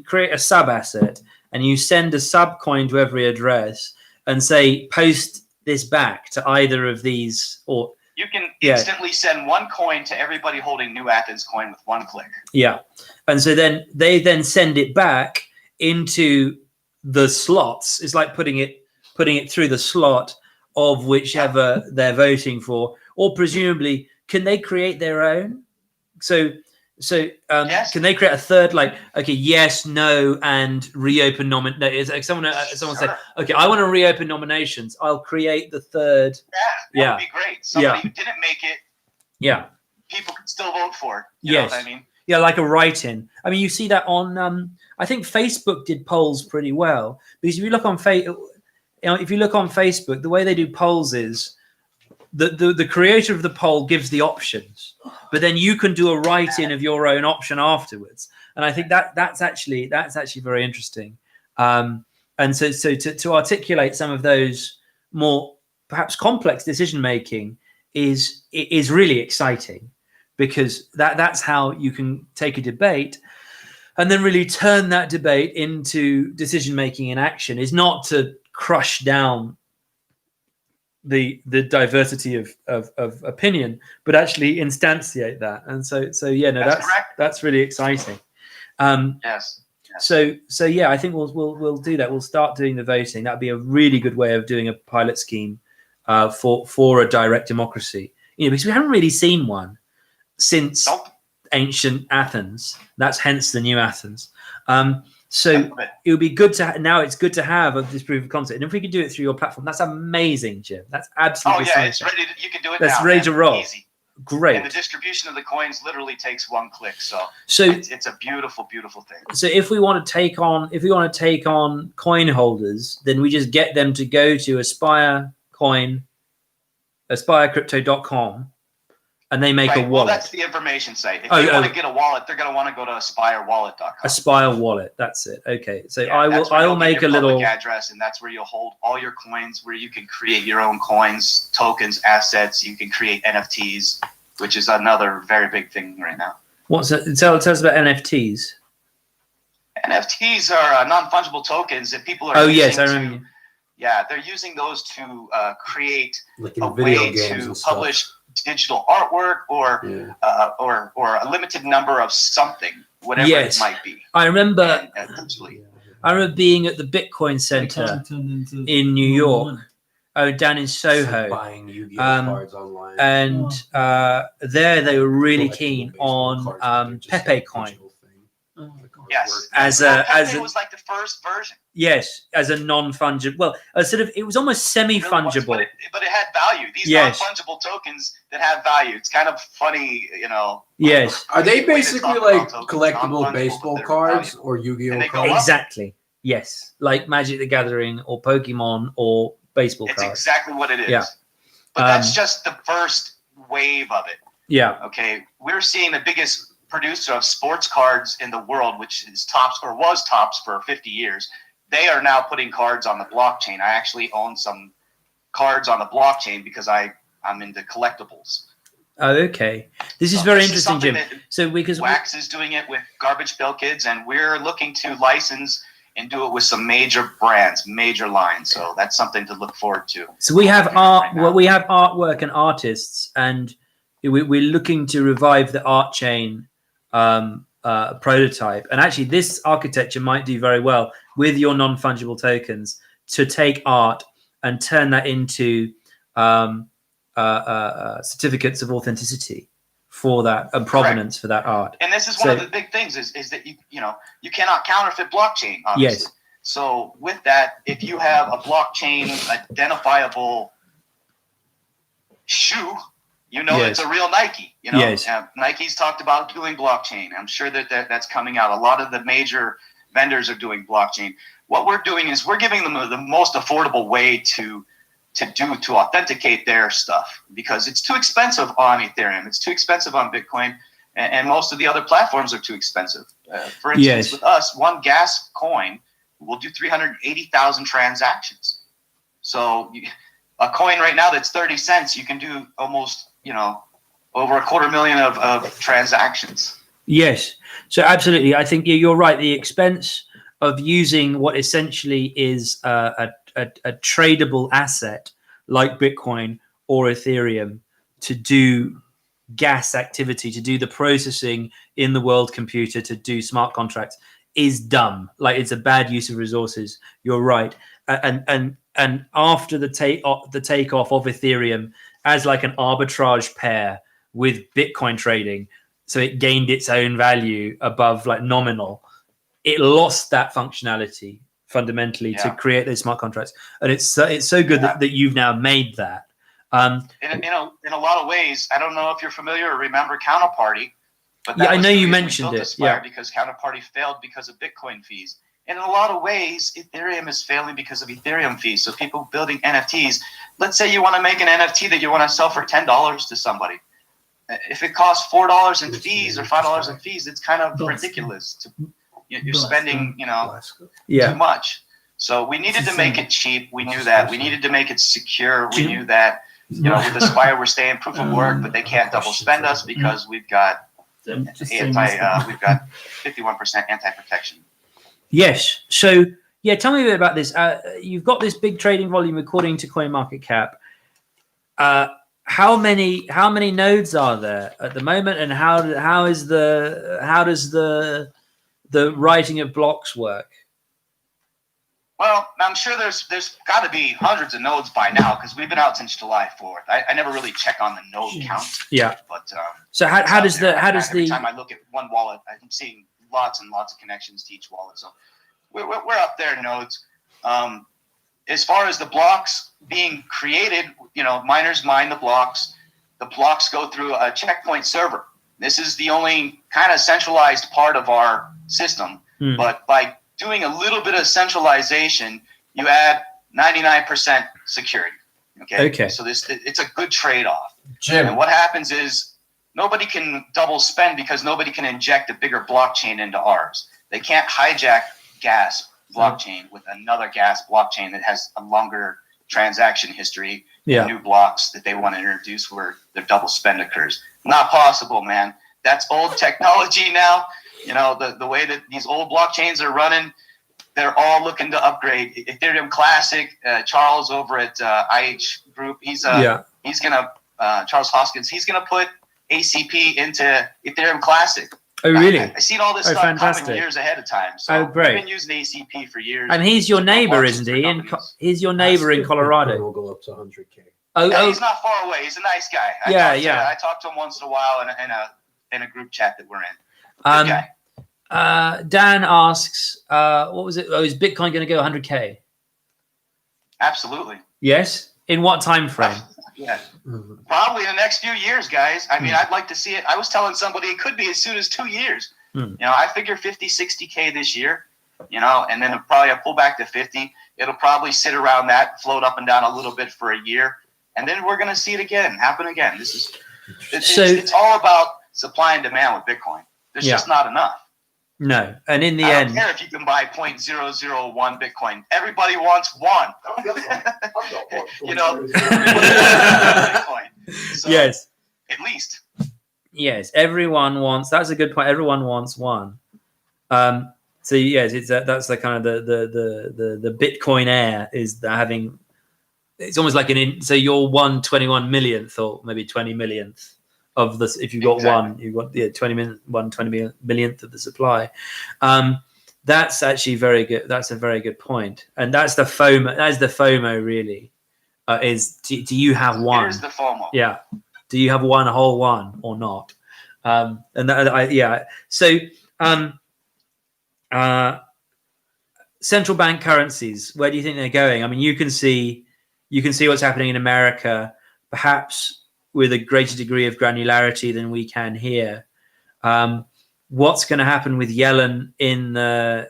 create a sub asset and you send a sub coin to every address and say, post this back to either of these, or you can instantly send one coin to everybody holding New Athens coin with one click. Yeah. And so then they then send it back into the slots. It's like putting it through the slot of whichever they're voting for, or presumably, can they create their own? So Yes. Can they create a third, like, okay, yes, no, and reopen nomination? No, it's like someone say, okay, I want to reopen nominations. I'll create the third. Yeah, that would be great. Somebody who didn't make it, yeah, people can still vote for. You Yes. know what I mean? Yeah, like a write-in. I mean, you see that on. I think Facebook did polls pretty well, because if you look on Facebook, the way they do polls is the creator of the poll gives the options, but then you can do a write-in of your own option afterwards. And I think that's actually very interesting. And so to articulate some of those more perhaps complex decision making is really exciting, because that's how you can take a debate and then really turn that debate into decision making in action. Is not to crush down the diversity of opinion, but actually instantiate that. And so that's really exciting. Yes. So yeah, I think we'll do that. We'll start doing the voting. That'd be a really good way of doing a pilot scheme for a direct democracy. Because we haven't really seen one since ancient Athens. That's hence the new Athens. So it would be good to now. It's good to have this proof of concept, and if we could do it through your platform, that's amazing, Jim. That's absolutely. Oh yeah, it's ready. You can do it. That's now, ready to roll. Easy. Great. And the distribution of the coins literally takes one click. So it's a beautiful, beautiful thing. So if we want to take on coin holders, then we just get them to go to aspirecrypto.com. And they make a wallet. Well, that's the information site. If they want to get a wallet, they're going to want to go to aspirewallet.com. Aspire Wallet. That's it. Okay. So I will make a little address, and that's where you'll hold all your coins, where you can create your own coins, tokens, assets. You can create NFTs, which is another very big thing right now. What's that? Tell us about NFTs. NFTs are non-fungible tokens that people are. Oh yes, I remember. Yeah, they're using those to create like a way to publish digital artwork or a limited number of something, whatever it might be. I remember being at the Bitcoin Center in New York, down in Soho, buying Yu-Gi-Oh cards online, and there they were really keen on Pepe coin. Yes, Pepe was like the first version. Yes, as a non-fungible. Well, it was almost semi-fungible. Really but it had value. These non-fungible tokens that have value. It's kind of funny, Yes. Are they basically like collectible baseball cards or Yu-Gi-Oh cards? Exactly. Yes, like Magic the Gathering or Pokemon or baseball cards. It's exactly what it is. Yeah. But that's just the first wave of it. Yeah. Okay. We're seeing the biggest producer of sports cards in the world, which is Topps, or was Topps for 50 years. They are now putting cards on the blockchain. I actually own some cards on the blockchain because I'm into collectibles. Oh, okay. This is very interesting, Jim. So because Wax is doing it with Garbage Pail Kids, and we're looking to license and do it with some major brands, major lines. So that's something to look forward to. So we have art. Well, we have artwork and artists, and we're looking to revive the art chain prototype. And actually, this architecture might do very well with your non-fungible tokens to take art and turn that into certificates of authenticity for that and provenance for that art. And this is one of the big things is that you cannot counterfeit blockchain, obviously. Yes. So with that, if you have a blockchain identifiable shoe, it's a real Nike. Yes. Nike's talked about doing blockchain. I'm sure that's coming out. A lot of the major vendors are doing blockchain. What we're doing is we're giving them the most affordable way to authenticate their stuff, because it's too expensive on Ethereum. It's too expensive on Bitcoin, and most of the other platforms are too expensive. For instance, with us, one gas coin will do 380,000 transactions. So a coin right now that's 30 cents, you can do almost, over 250,000 of transactions. Yes. So absolutely. I think you're right. The expense of using what essentially is a tradable asset like Bitcoin or Ethereum to do gas activity, to do the processing in the world computer, to do smart contracts is dumb. Like, it's a bad use of resources. You're right. And after the takeoff of Ethereum as like an arbitrage pair with Bitcoin trading, so it gained its own value above like nominal, it lost that functionality fundamentally to create those smart contracts. And it's so good that you've now made that. In a lot of ways, I don't know if you're familiar or remember Counterparty, but I know you mentioned it. Yeah, because Counterparty failed because of Bitcoin fees. And in a lot of ways, Ethereum is failing because of Ethereum fees. So people building NFTs, let's say you want to make an NFT that you want to sell for $10 to somebody. If it costs $4 in fees or $5 in fees, it's kind of ridiculous. You're spending, too much. So we needed to make it cheap. We knew that. We needed to make it secure. We knew that. With Aspire, we're staying proof of work, but they can't double spend us because we've got 51% anti-protection. Yes. So yeah, tell me a bit about this. You've got this big trading volume according to CoinMarketCap. How many nodes are there at the moment, and how does the writing of blocks work? Well, I'm sure there's got to be hundreds of nodes by now because we've been out since July 4th. I never really check on the node count. Yeah. But so how does every time I look at one wallet, I'm seeing lots and lots of connections to each wallet. So we're up there in nodes. As far as the blocks being created, miners mine the blocks. The blocks go through a checkpoint server. This is the only kind of centralized part of our system. But by doing a little bit of centralization, you add 99% security. Okay. So it's a good trade-off. Jim. And what happens is nobody can double spend because nobody can inject a bigger blockchain into ours. They can't hijack gas blockchain with another gas blockchain that has a longer transaction history and new blocks that they want to introduce where their double spend occurs. Not possible, man. That's old technology now. The way that these old blockchains are running, they're all looking to upgrade. Ethereum Classic, Charles over at IH Group, Charles Hoskins, he's gonna put ACP into Ethereum Classic. Oh, really? I've seen all this stuff fantastic. coming years ahead of time. So great. I've been using ACP for years. And he's your neighbor, isn't he? He's your neighbor in Colorado. Will go up to 100K. He's not far away. He's a nice guy. I talk to him once in a while in a group chat that we're in. Good guy. Dan asks, what was it? Oh, is Bitcoin going to go 100K? Absolutely. Yes. In what time frame? Yeah. Probably in the next few years, guys. I mean, I'd like to see it. I was telling somebody it could be as soon as 2 years. I figure 50, 60K this year, and then probably a pullback to 50. It'll probably sit around that, float up and down a little bit for a year. And then we're going to see it happen again. It's all about supply and demand with Bitcoin. There's just not enough. No. And in the I end, don't care if you can buy 0.001 Bitcoin. Everybody wants one. Bitcoin. So, yes. At least. Yes. Everyone wants. That's a good point. Everyone wants one. So yes, that's the kind of the Bitcoin Air is having. It's almost like so you're 1/21 millionth or maybe 20 millionth of this. If you've got one, you've got 20 millionth of the supply. That's actually very good. That's a very good point. And that's the FOMO. That's the FOMO really. Do you have one? Here's the FOMO. Yeah. Do you have one whole one or not? So central bank currencies. Where do you think they're going? I mean, you can see what's happening in America, perhaps with a greater degree of granularity than we can here. What's going to happen with Yellen in the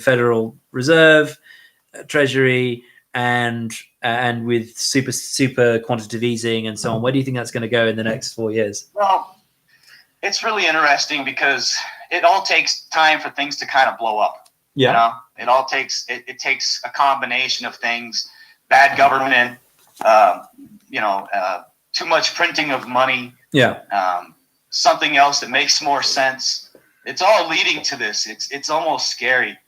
Federal Reserve, Treasury, and with super quantitative easing and so on? Where do you think that's going to go in the next 4 years? Well, it's really interesting because it all takes time for things to kind of blow up. Yeah. It all takes it takes a combination of things. bad government, too much printing of money. Yeah. Something else that makes more sense. It's all leading to this. It's almost scary.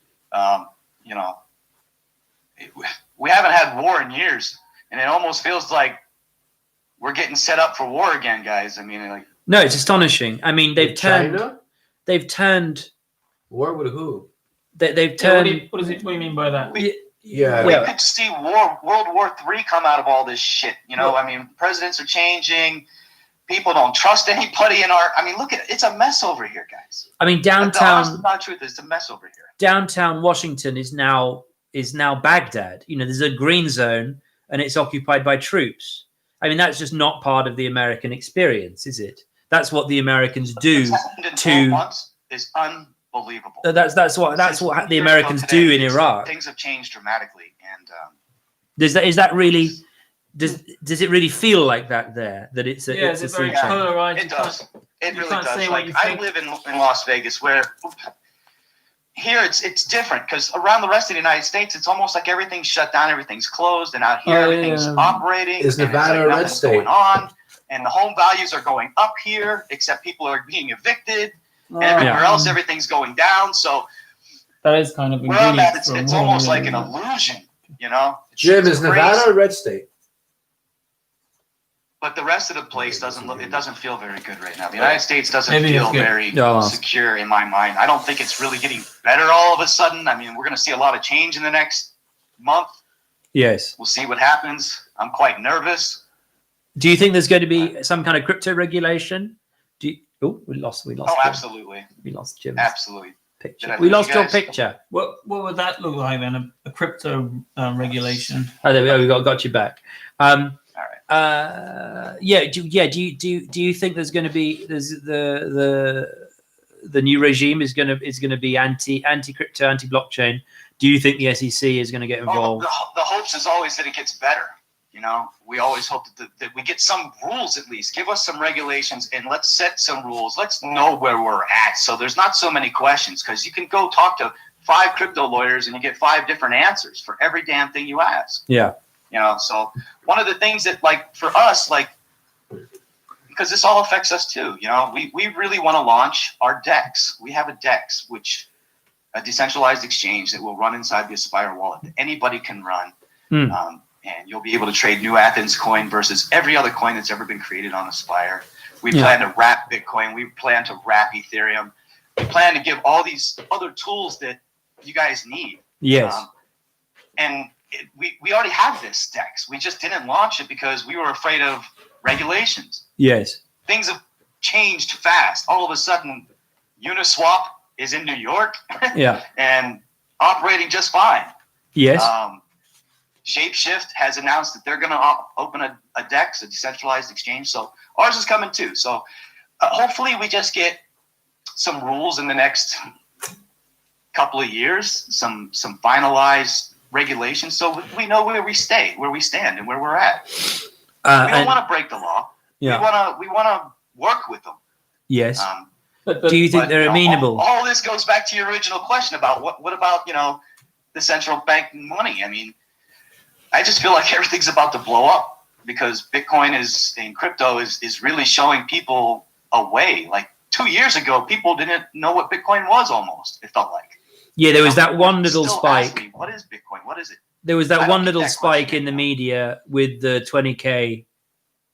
We haven't had war in years, and it almost feels like we're getting set up for war again, guys. I mean, like, no, it's astonishing. I mean, they've turned war with who? They've turned. What do you mean by that? We could see World War III come out of all this shit. I mean, presidents are changing. People don't trust anybody in our. I mean, look at it's a mess over here, guys. I mean, downtown. The truth is, it's a mess over here. Downtown Washington is now Baghdad. There's a green zone, and it's occupied by troops. I mean, that's just not part of the American experience, is it? That's what the Americans do to. Months is unbelievable. That's what the Americans do in Iraq. Things have changed dramatically, and is that really? Does it really feel like that there? That it's a very polarized. It does. It really does. Like I live in Las Vegas, where here it's different because around the rest of the United States, it's almost like everything's shut down, everything's closed, and out here everything's operating. Is Nevada a red state? Going on, and the home values are going up here, except people are being evicted, and everywhere else everything's going down. So that is kind of where I'm at, it's almost like an illusion, Jim, is Nevada a red state? But the rest of the place doesn't feel very good right now. The United States doesn't feel very secure in my mind. I don't think it's really getting better all of a sudden. I mean, we're going to see a lot of change in the next month. Yes. We'll see what happens. I'm quite nervous. Do you think there's going to be some kind of crypto regulation? We lost. Oh, absolutely. We lost Jim's absolutely picture. We lost your picture. What would that look like then? A crypto regulation? Oh, there we go. We got you back. All right. Do you think there's going to be the new regime is going to be anti crypto, anti blockchain? Do you think the SEC is going to get involved? The hopes is always that it gets better. We always hope that we get some rules at least. Give us some regulations and let's set some rules. Let's know where we're at, so there's not so many questions. Because you can go talk to 5 crypto lawyers and you get 5 different answers for every damn thing you ask. Yeah. So one of the things that, like, for us, like, because this all affects us too, we really want to launch our DEX. We have a DEX, which a decentralized exchange that will run inside the Aspire wallet that anybody can run. And you'll be able to trade New Athens coin versus every other coin that's ever been created on Aspire. We plan to wrap Bitcoin. We plan to wrap Ethereum. We plan to give all these other tools that you guys need. Yes. We already have this DEX. We just didn't launch it because we were afraid of regulations. Yes. Things have changed fast. All of a sudden, Uniswap is in New York. And operating just fine. Yes. Shapeshift has announced that they're going to open a DEX, a decentralized exchange. So ours is coming too. So hopefully we just get some rules in the next couple of years, some finalized regulations, so we know where we stand, and where we're at. We don't want to break the law. Yeah. We want to work with them. Yes. But do you think they're amenable? All this goes back to your original question about what about the central bank money? I mean, I just feel like everything's about to blow up because Bitcoin and crypto is really showing people a way. Like 2 years ago, people didn't know what Bitcoin was. Almost, it felt like. Yeah, there was that one little spike. What is Bitcoin? What is it? There was that one little spike in the media with the 20K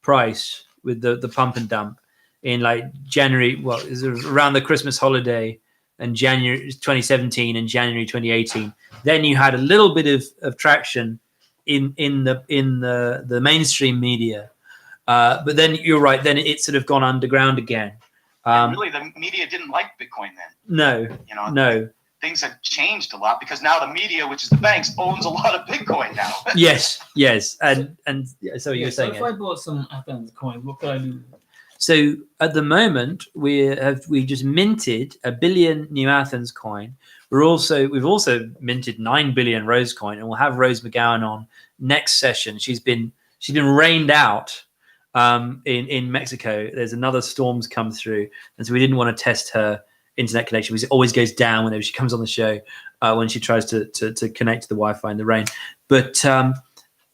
price, with the pump and dump in like January. Well, it was around the Christmas holiday and January 2017 and January 2018. Then you had a little bit of traction in the mainstream media, but then you're right. Then it's sort of gone underground again. Really, the media didn't like Bitcoin then. No, no. Things have changed a lot because now the media, which is the banks, owns a lot of Bitcoin now. yes, and so you're saying. So if I bought some Athens coin, what could I do? So at the moment, we just minted 1 billion New Athens coin. We've also minted 9 billion Rosecoin, and we'll have Rose McGowan on next session. She's been rained out in Mexico. There's another storm's come through, and so we didn't want to test her internet connection, because it always goes down whenever she comes on the show when she tries to connect to the Wi-Fi in the rain. But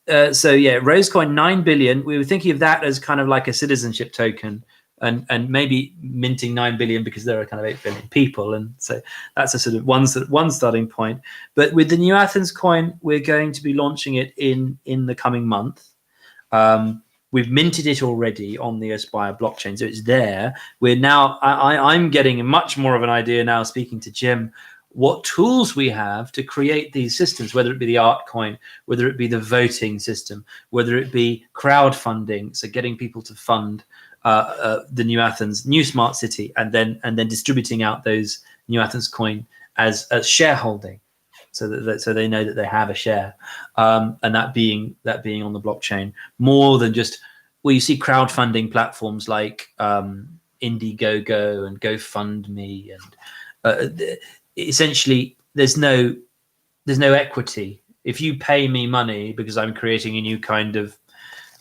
So yeah, Rosecoin 9 billion. We were thinking of that as kind of like a citizenship token, and maybe minting 9 billion because there are kind of 8 billion people, and so that's a sort of one starting point. But with the New Athens coin, we're going to be launching it in the coming month. We've minted it already on the Aspire blockchain, so it's there. We're now I'm getting much more of an idea now, speaking to Jim, what tools we have to create these systems, whether it be the art coin, whether it be the voting system, whether it be crowdfunding, so getting people to fund the New Athens new smart city, and then distributing out those New Athens coin as shareholding, so they know that they have a share, and that being on the blockchain, more than just, well, you see crowdfunding platforms like Indiegogo and GoFundMe, and essentially there's no equity. If you pay me money because I'm creating a new kind of,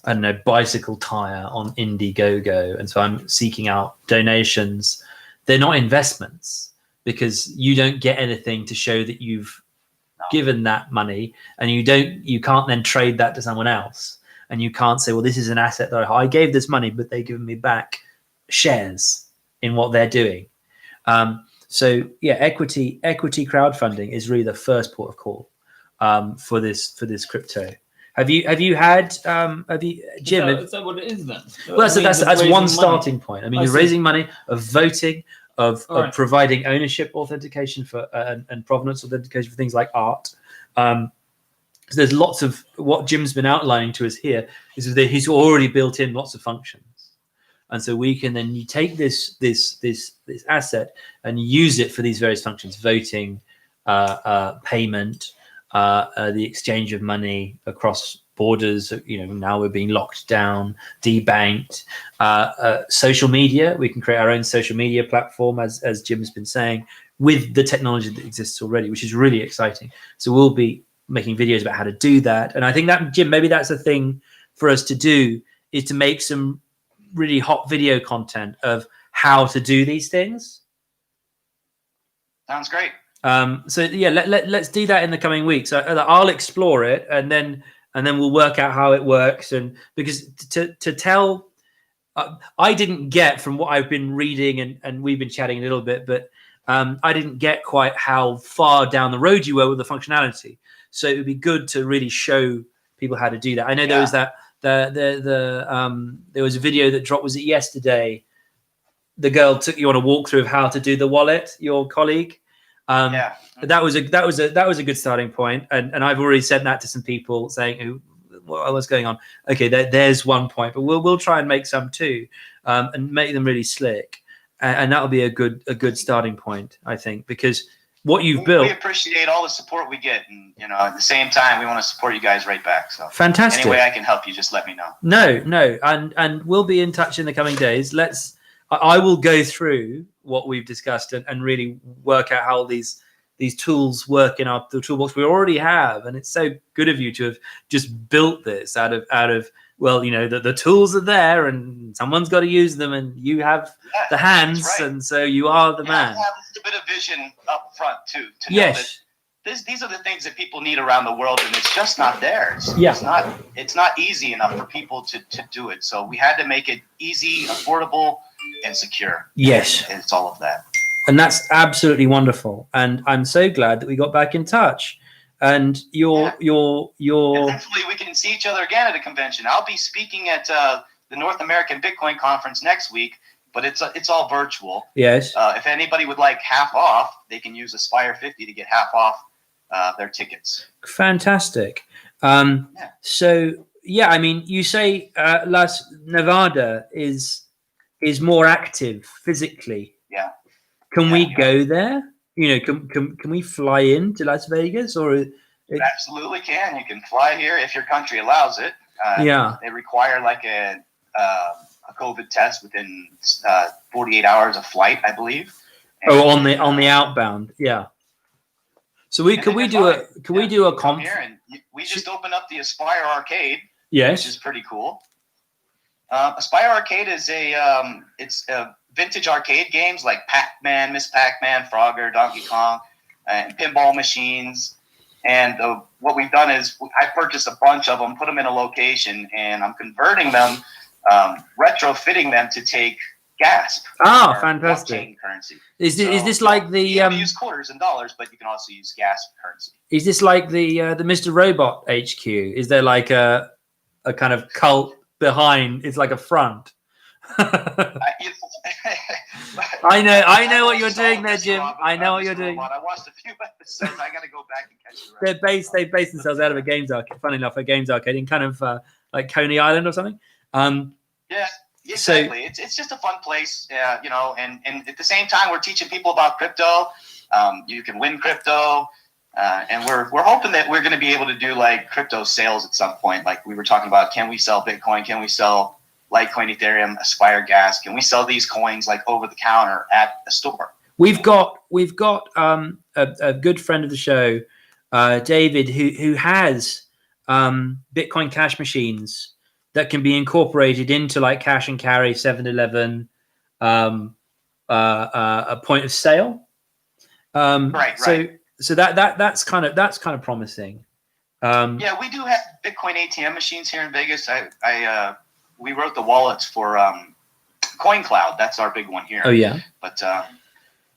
I don't know, bicycle tire on Indiegogo, and so I'm seeking out donations, they're not investments, because you don't get anything to show that you've given that money, and you can't then trade that to someone else, and you can't say, well, this is an asset that I gave this money, but they've given me back shares in what they're doing. So yeah, equity crowdfunding is really the first port of call for this crypto. Have you had Jim? Is that what it is then? Well, so that's one starting point. I mean, you're raising money, of voting, of providing ownership authentication for and provenance authentication for things like art. So there's lots of what Jim's been outlining to us here is that he's already built in lots of functions. And so we can then take this asset and use it for these various functions: voting, payment, the exchange of money across borders. Now we're being locked down, debanked. Social media, we can create our own social media platform, as Jim's been saying, with the technology that exists already, which is really exciting. So we'll be making videos about how to do that. And I think that, Jim, maybe that's a thing for us to do, is to make some really hot video content of how to do these things. Sounds great. So yeah, let's do that in the coming weeks. I'll explore it, and then we'll work out how it works. And because to tell, I didn't get, from what I've been reading, and we've been chatting a little bit, but I didn't get quite how far down the road you were with the functionality. So it would be good to really show people how to do that. I know there was that. There was a video that dropped, was it yesterday? The girl took you on a walkthrough of how to do the wallet, your colleague. That was a good starting point, and I've already sent that to some people saying, what's going on? Okay, there's one point, but we'll try and make some too, and make them really slick, and that'll be a good starting point, I think, because what you've built. We appreciate all the support we get, and at the same time, we want to support you guys right back. So fantastic. Any way I can help you, just let me know. No, and we'll be in touch in the coming days. I will go through what we've discussed and really work out how these tools work in the toolbox we already have. And it's so good of you to have just built this out of well, the tools are there, and someone's got to use them, and you have the hands, right. And so you are the man. You have a bit of vision up front too. To know that these are the things that people need around the world, and it's just not there. It's not easy enough for people to do it. So we had to make it easy, affordable, and secure. Yes, and it's all of that. And that's absolutely wonderful. And I'm so glad that we got back in touch. And your And hopefully we can see each other again at a convention. I'll be speaking at the North American Bitcoin Conference next week, but it's all virtual. Yes. If anybody would like half off, they can use Aspire 50 to get half off their tickets. Fantastic. So yeah, I mean, you say Las Nevada is more active physically. Yeah. Can we go there? Can we fly into Las Vegas, or you absolutely can. You can fly here if your country allows it. They require like a COVID test within 48 hours of flight, I believe. On the outbound, yeah. So we do a come here, and we just opened up the Aspire Arcade. Yes, which is pretty cool. Aspire Arcade is it's a vintage arcade games like Pac-Man, Miss Pac-Man, Frogger, Donkey Kong, and pinball machines. And what we've done is I purchased a bunch of them, put them in a location, and I'm converting them, retrofitting them to take GASP. Oh, fantastic! Blockchain currency. Is this like the you can use quarters and dollars, but you can also use GASP currency. Is this like the Mr. Robot HQ? Is there like a kind of cult behind? It's like a front. I know what you're doing there, Jim. I know what you're doing. I watched a few episodes. I got to go back and catch the rest. They based themselves out of a games arcade. Funny enough, a games arcade in kind of like Coney Island or something. Yeah, exactly. It's just a fun place, you know. And at the same time, we're teaching people about crypto. You can win crypto. And we're hoping that we're going to be able to do like crypto sales at some point. Like we were talking about, can we sell Bitcoin? Can we sell Litecoin, Ethereum, Aspire Gas? Can we sell these coins like over the counter at a store? We've got a good friend of the show, David, who has Bitcoin cash machines that can be incorporated into like cash and carry, 7-Eleven, a point of sale. Right. So that's kind of promising. Yeah, we do have Bitcoin ATM machines here in Vegas. We wrote the wallets for CoinCloud. That's our big one here. Oh yeah. But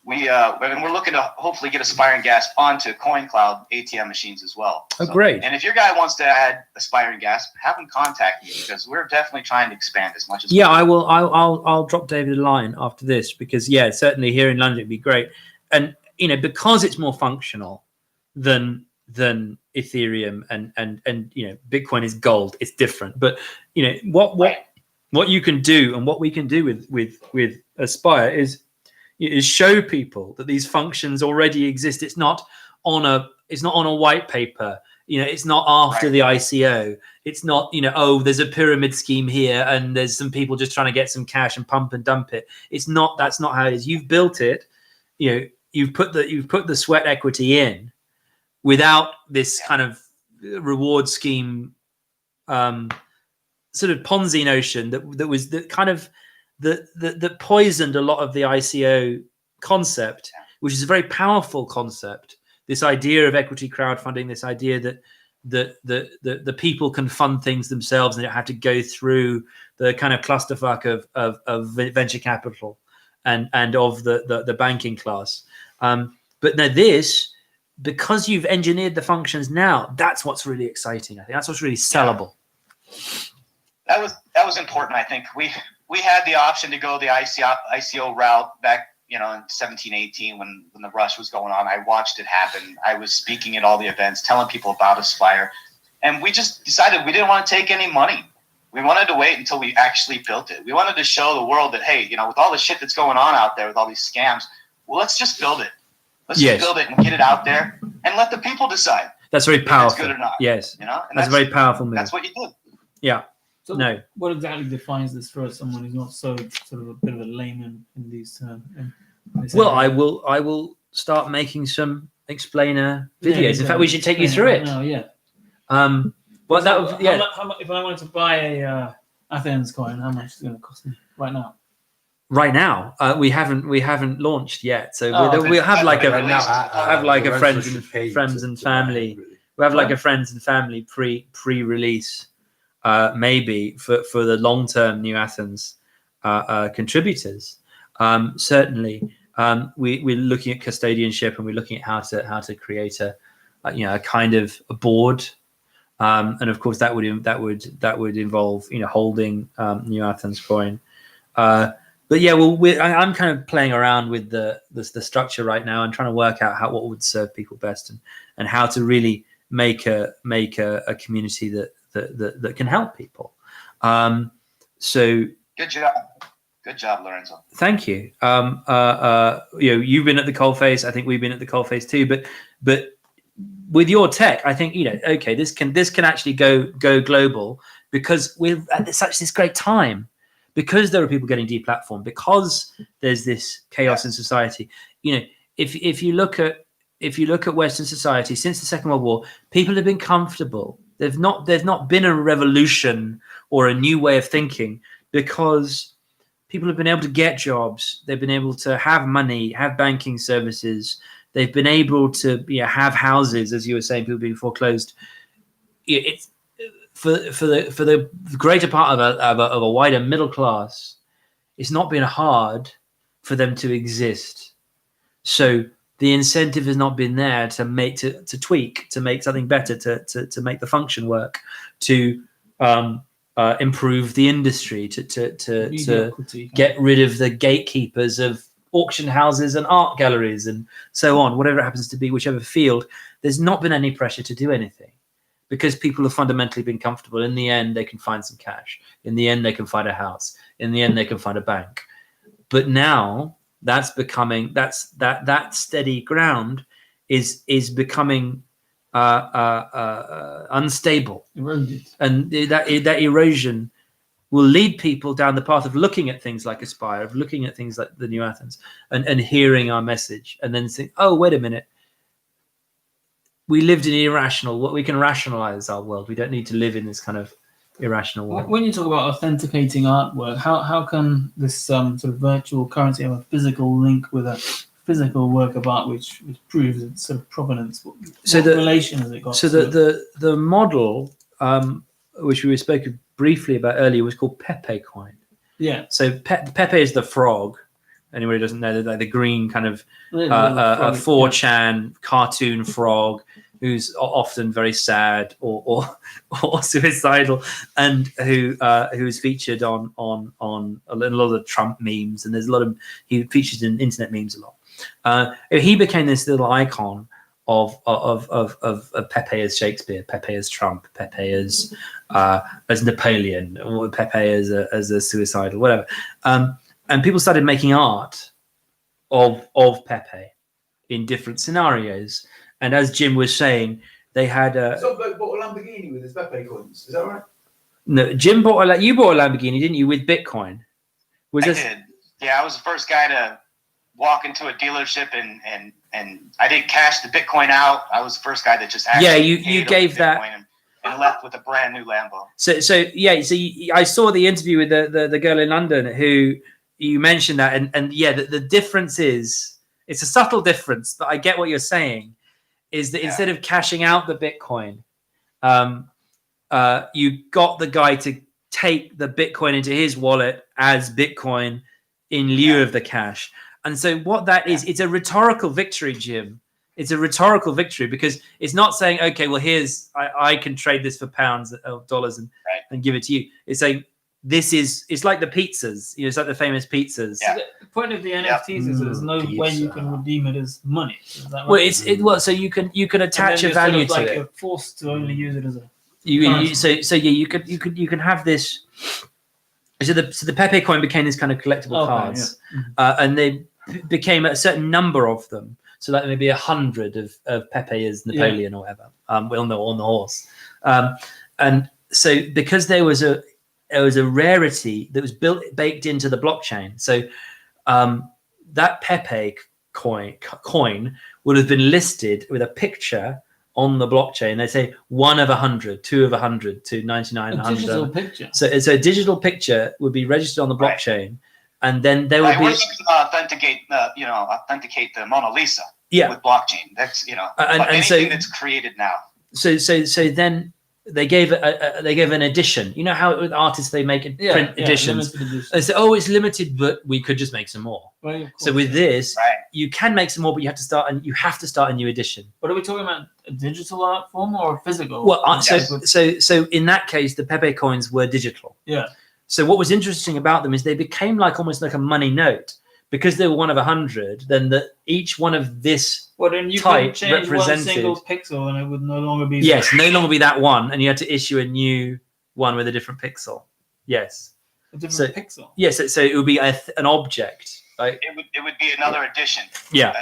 we're looking to hopefully get Aspire and Gas onto CoinCloud ATM machines as well. Oh, great. And if your guy wants to add Aspire and Gas, have him contact me because we're definitely trying to expand as much as. Yeah, I will. I'll drop David a line after this because certainly here in London it'd be great. And you know, because it's more functional than Ethereum and you know, Bitcoin is gold. It's different, but you know what you can do and what we can do with Aspire is show people that these functions already exist. It's not on a white paper. You know, it's not after the ICO. It's not, you know, oh, there's a pyramid scheme here and there's some people just trying to get some cash and pump and dump it. It's not. That's not how it is. You've built it. You know, you've put the sweat equity in without this kind of reward scheme, sort of Ponzi notion that poisoned a lot of the ICO concept, which is a very powerful concept. This idea of equity crowdfunding, this idea that the people can fund things themselves and they don't have to go through the kind of clusterfuck of venture capital and of the banking class. But now this, because you've engineered the functions now, that's what's really exciting. I think that's what's really sellable. That was important. I think we had the option to go the ICO route back, you know, in 17, 18 when the rush was going on. I watched it happen. I was speaking at all the events, telling people about Aspire, and we just decided we didn't want to take any money. We wanted to wait until we actually built it. We wanted to show the world that, hey, you know, with all the shit that's going on out there, with all these scams, well, let's just build it. Let's just build it and get it out there and let the people decide. That's very powerful. If it's good or not. Yes. You know, and that's a very powerful move. That's what you did. Yeah. So what exactly defines this for someone who's not so sort of a bit of a layman in these terms? Well, I will start making some explainer videos. In fact, we should take you through it. No, yeah. Well, that was, yeah. How much, if I wanted to buy a Athens coin, how much is it going to cost me right now? Right now, we haven't launched yet, so we'll have like a friends and family. We have like a friends and family pre-release, maybe for the long-term New Athens contributors. Certainly, we're looking at custodianship and we're looking at how to create a kind of a board, and of course that would involve, you know, holding New Athens coin. But yeah, I'm kind of playing around with the structure right now and trying to work out what would serve people best and how to really make a community that can help people. So good job, Lorenzo. Thank you. You know, you've been at the coalface. I think we've been at the coalface too. But with your tech, I think, you know, okay, this can actually go global because we're at such this great time. Because there are people getting deplatformed, because there's this chaos in society. You know, if you look at Western society since the Second World War, people have been comfortable. There's not been a revolution or a new way of thinking because people have been able to get jobs. They've been able to have money, have banking services, They've been able to have houses, as you were saying, people being foreclosed. It's for the greater part of a wider middle class. It's not been hard for them to exist. So the incentive has not been there to tweak, to make something better, to make the function work, to improve the industry, to get rid of the gatekeepers of auction houses and art galleries and so on, whatever it happens to be, whichever field. There's not been any pressure to do anything because people have fundamentally been comfortable. In the end, they can find some cash. In the end, they can find a house. In the end, they can find a bank. But now that's becoming that steady ground is becoming unstable, eroded. And that erosion will lead people down the path of looking at things like Aspire, of looking at things like the New Athens, and hearing our message, and then think, oh, wait a minute, we lived in irrational. We can rationalize our world. We don't need to live in this kind of irrational world. When you talk about authenticating artwork, how can this sort of virtual currency have a physical link with a physical work of art, which proves its sort of provenance? What relation has it got? So the model, which we spoke briefly about earlier, was called Pepe coin. Yeah. So Pepe is the frog. Anybody who doesn't know, the green kind of 4chan cartoon frog who's often very sad or suicidal, and who's featured on a lot of the Trump memes, and there's a lot of he features in internet memes a lot. He became this little icon of Pepe as Shakespeare, Pepe as Trump, Pepe as Napoleon, or Pepe as a suicidal, whatever. And people started making art of Pepe in different scenarios. And as Jim was saying, they had Some bloke bought a Lamborghini with his Pepe coins. Is that right? No, Jim you bought a Lamborghini, didn't you, with Bitcoin? I did. Yeah, I was the first guy to walk into a dealership and I didn't cash the Bitcoin out. I was the first guy that just actually you gave that and left with a brand new Lambo. So I saw the interview with the girl in London who you mentioned that, and the difference is, it's a subtle difference, but I get what you're saying, is that instead of cashing out the Bitcoin, you got the guy to take the Bitcoin into his wallet as Bitcoin in lieu of the cash. And so what that is, it's a rhetorical victory, Jim. It's a rhetorical victory because it's not saying, okay, well, I can trade this for pounds or dollars and give it to you. It's saying, it's like the pizzas, it's like the famous pizzas. Yeah. The point of the NFTs is that there's no way you can redeem it as money. Is that right? Well, so you can attach a value to it. You're forced to only use it as a. You can have this. So the Pepe coin became this kind of collectible cards, and they became a certain number of them. So like maybe 100 of Pepe as Napoleon or whatever. On the horse, and so because there was a rarity that was baked into the blockchain. So that Pepe coin would have been listed with a picture on the blockchain. They say 1 of 100, 2 of 100, to 99, 100. Digital picture. So a digital picture would be registered on the blockchain, and then there would be. We're looking to authenticate the Mona Lisa. With blockchain. That's anything that's created now. So then they gave an edition. You know how with artists they make print editions. They say, oh, it's limited, but we could just make some more. Right, so with this, you can make some more, but you have to start a new edition. But are we talking about a digital art form or a physical? Well, so in that case, the Pepe coins were digital. Yeah. So what was interesting about them is they became almost like a money note. Because they were 1 of 100, then each one of this type change represented one single pixel, and it would no longer be. Yes, no longer be that one, and you had to issue a new one with a different pixel. Yes, a different pixel. Yes, so it would be an object. Like it would be another edition. Yeah.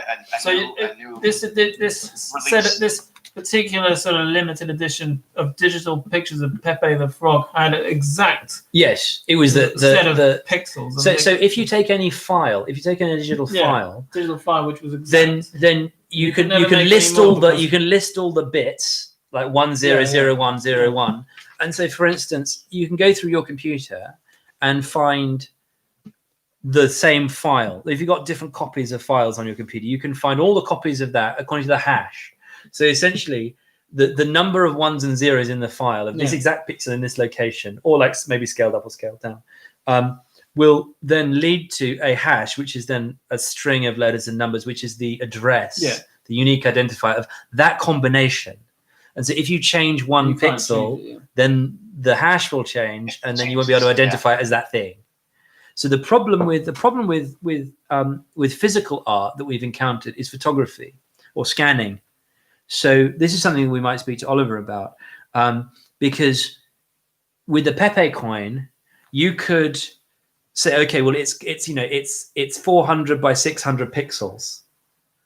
This particular sort of limited edition of digital pictures of Pepe the Frog had an exact. Yes, it was the set of pixels. So if you take any file, if you take a digital file, which was exact, then you can list all the bits like 100101, and so for instance, you can go through your computer and find the same file. If you've got different copies of files on your computer, you can find all the copies of that according to the hash. So essentially, the number of ones and zeros in the file of this exact pixel in this location, or like maybe scaled up or scaled down, will then lead to a hash, which is then a string of letters and numbers, which is the address, the unique identifier of that combination. And so if you change one pixel, then the hash will change, and then you won't be able to identify it as that thing. So the problem with physical art that we've encountered is photography or scanning. So this is something we might speak to Oliver about, because with the Pepe coin, you could say, okay, well, it's 400 by 600 pixels,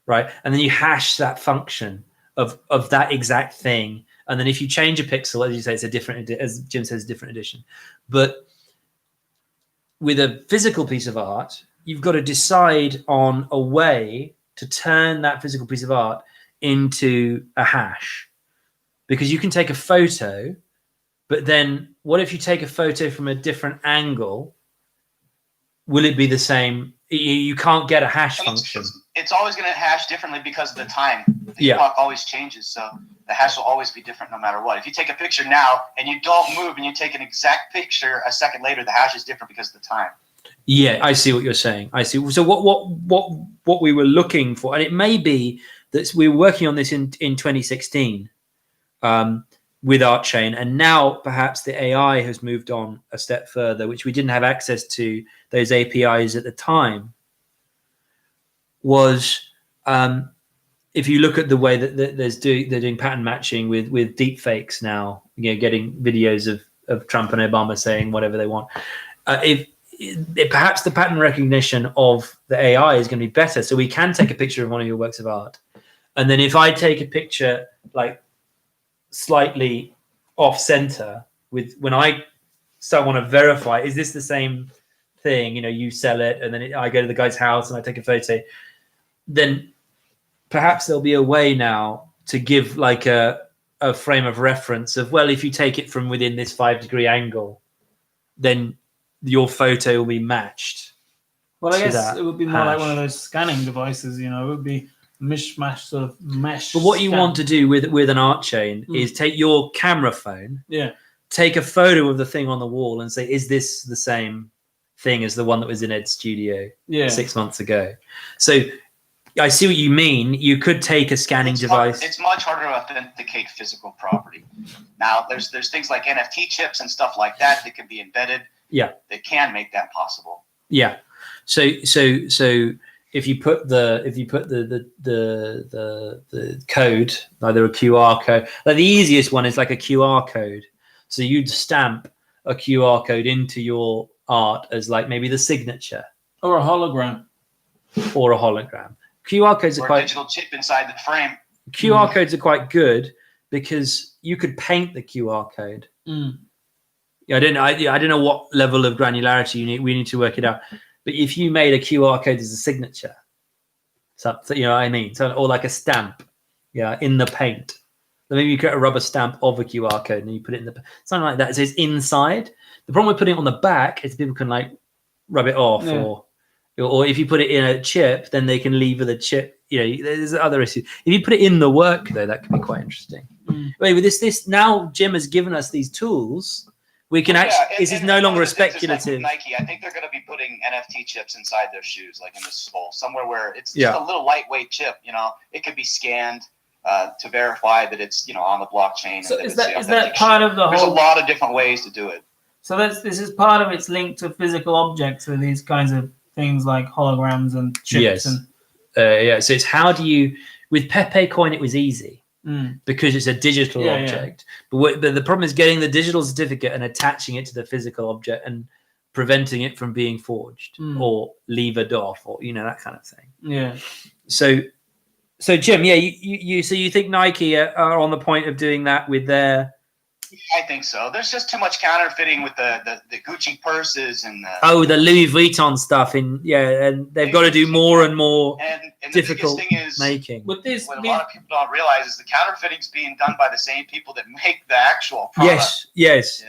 right? And then you hash that function of that exact thing, and then if you change a pixel, as you say, it's a different, as Jim says, different edition. But with a physical piece of art, you've got to decide on a way to turn that physical piece of art into a hash, because you can take a photo, but then what if you take a photo from a different angle? Will it be the same? You can't get a hash function. It's always going to hash differently because of the time. The epoch always changes, so the hash will always be different no matter what. If you take a picture now and you don't move and you take an exact picture a second later, the hash is different because of the time. Yeah, I see what you're saying. I see. So what we were looking for, and it may be that we were working on this in 2016 with ArtChain, and now perhaps the AI has moved on a step further, which we didn't have access to those APIs at the time. Was if you look at the way that they're doing pattern matching with deep fakes now, getting videos of Trump and Obama saying whatever they want. If perhaps the pattern recognition of the AI is going to be better, so we can take a picture of one of your works of art, and then if I take a picture like slightly off center when I want to verify, is this the same thing? You sell it, and then I go to the guy's house and I take a photo. Then perhaps there'll be a way now to give like a frame of reference of, well, if you take it from within this 5-degree angle, then your photo will be matched. Well, I guess it would be more like one of those scanning devices, it would be mishmash sort of mesh. But what you want to do with an ArtChain is take your camera phone, take a photo of the thing on the wall and say, is this the same thing as the one that was in Ed's studio 6 months ago? So I see what you mean. You could take a scanning device. It's much harder to authenticate physical property. Now, there's things like NFT chips and stuff like that can be embedded. Yeah, that can make that possible. Yeah. So if you put the code, either a QR code, like the easiest one is like a QR code. So you'd stamp a QR code into your art as like maybe the signature or a hologram. QR codes are quite digital chip inside the frame. QR codes are quite good because you could paint the QR code. I don't know what level of granularity you need. We need to work it out. But if you made a QR code as a signature, so you know what I mean, so or like a stamp, in the paint. Then maybe you create a rubber stamp of a QR code and you put it in the something like that. So it's inside. The problem with putting it on the back is people can like rub it off, or if you put it in a chip, then they can leave with a chip. There's other issues. If you put it in the work, though, that can be quite interesting. Anyway, with this now, Jim has given us these tools. We can this is no longer a speculative. Like Nike, I think they're going to be putting NFT chips inside their shoes, like in the sole, somewhere where it's just a little lightweight chip. It could be scanned to verify that it's on the blockchain. So is that part of the whole? There's a lot of different ways to do it. So this is part of its link to physical objects, or these kinds of things like holograms and chips. Yes. So it's how do you with Pepe Coin? It was easy. Because it's a digital object. But the problem is getting the digital certificate and attaching it to the physical object and preventing it from being forged or levered off or that kind of thing. Yeah. So Jim, you think Nike are on the point of doing that with their? I think so. There's just too much counterfeiting with the Gucci purses and the Louis Vuitton stuff and they've got to do more and more difficult the thing is, making. What a lot of people don't realize is the counterfeiting's being done by the same people that make the actual product. Yes.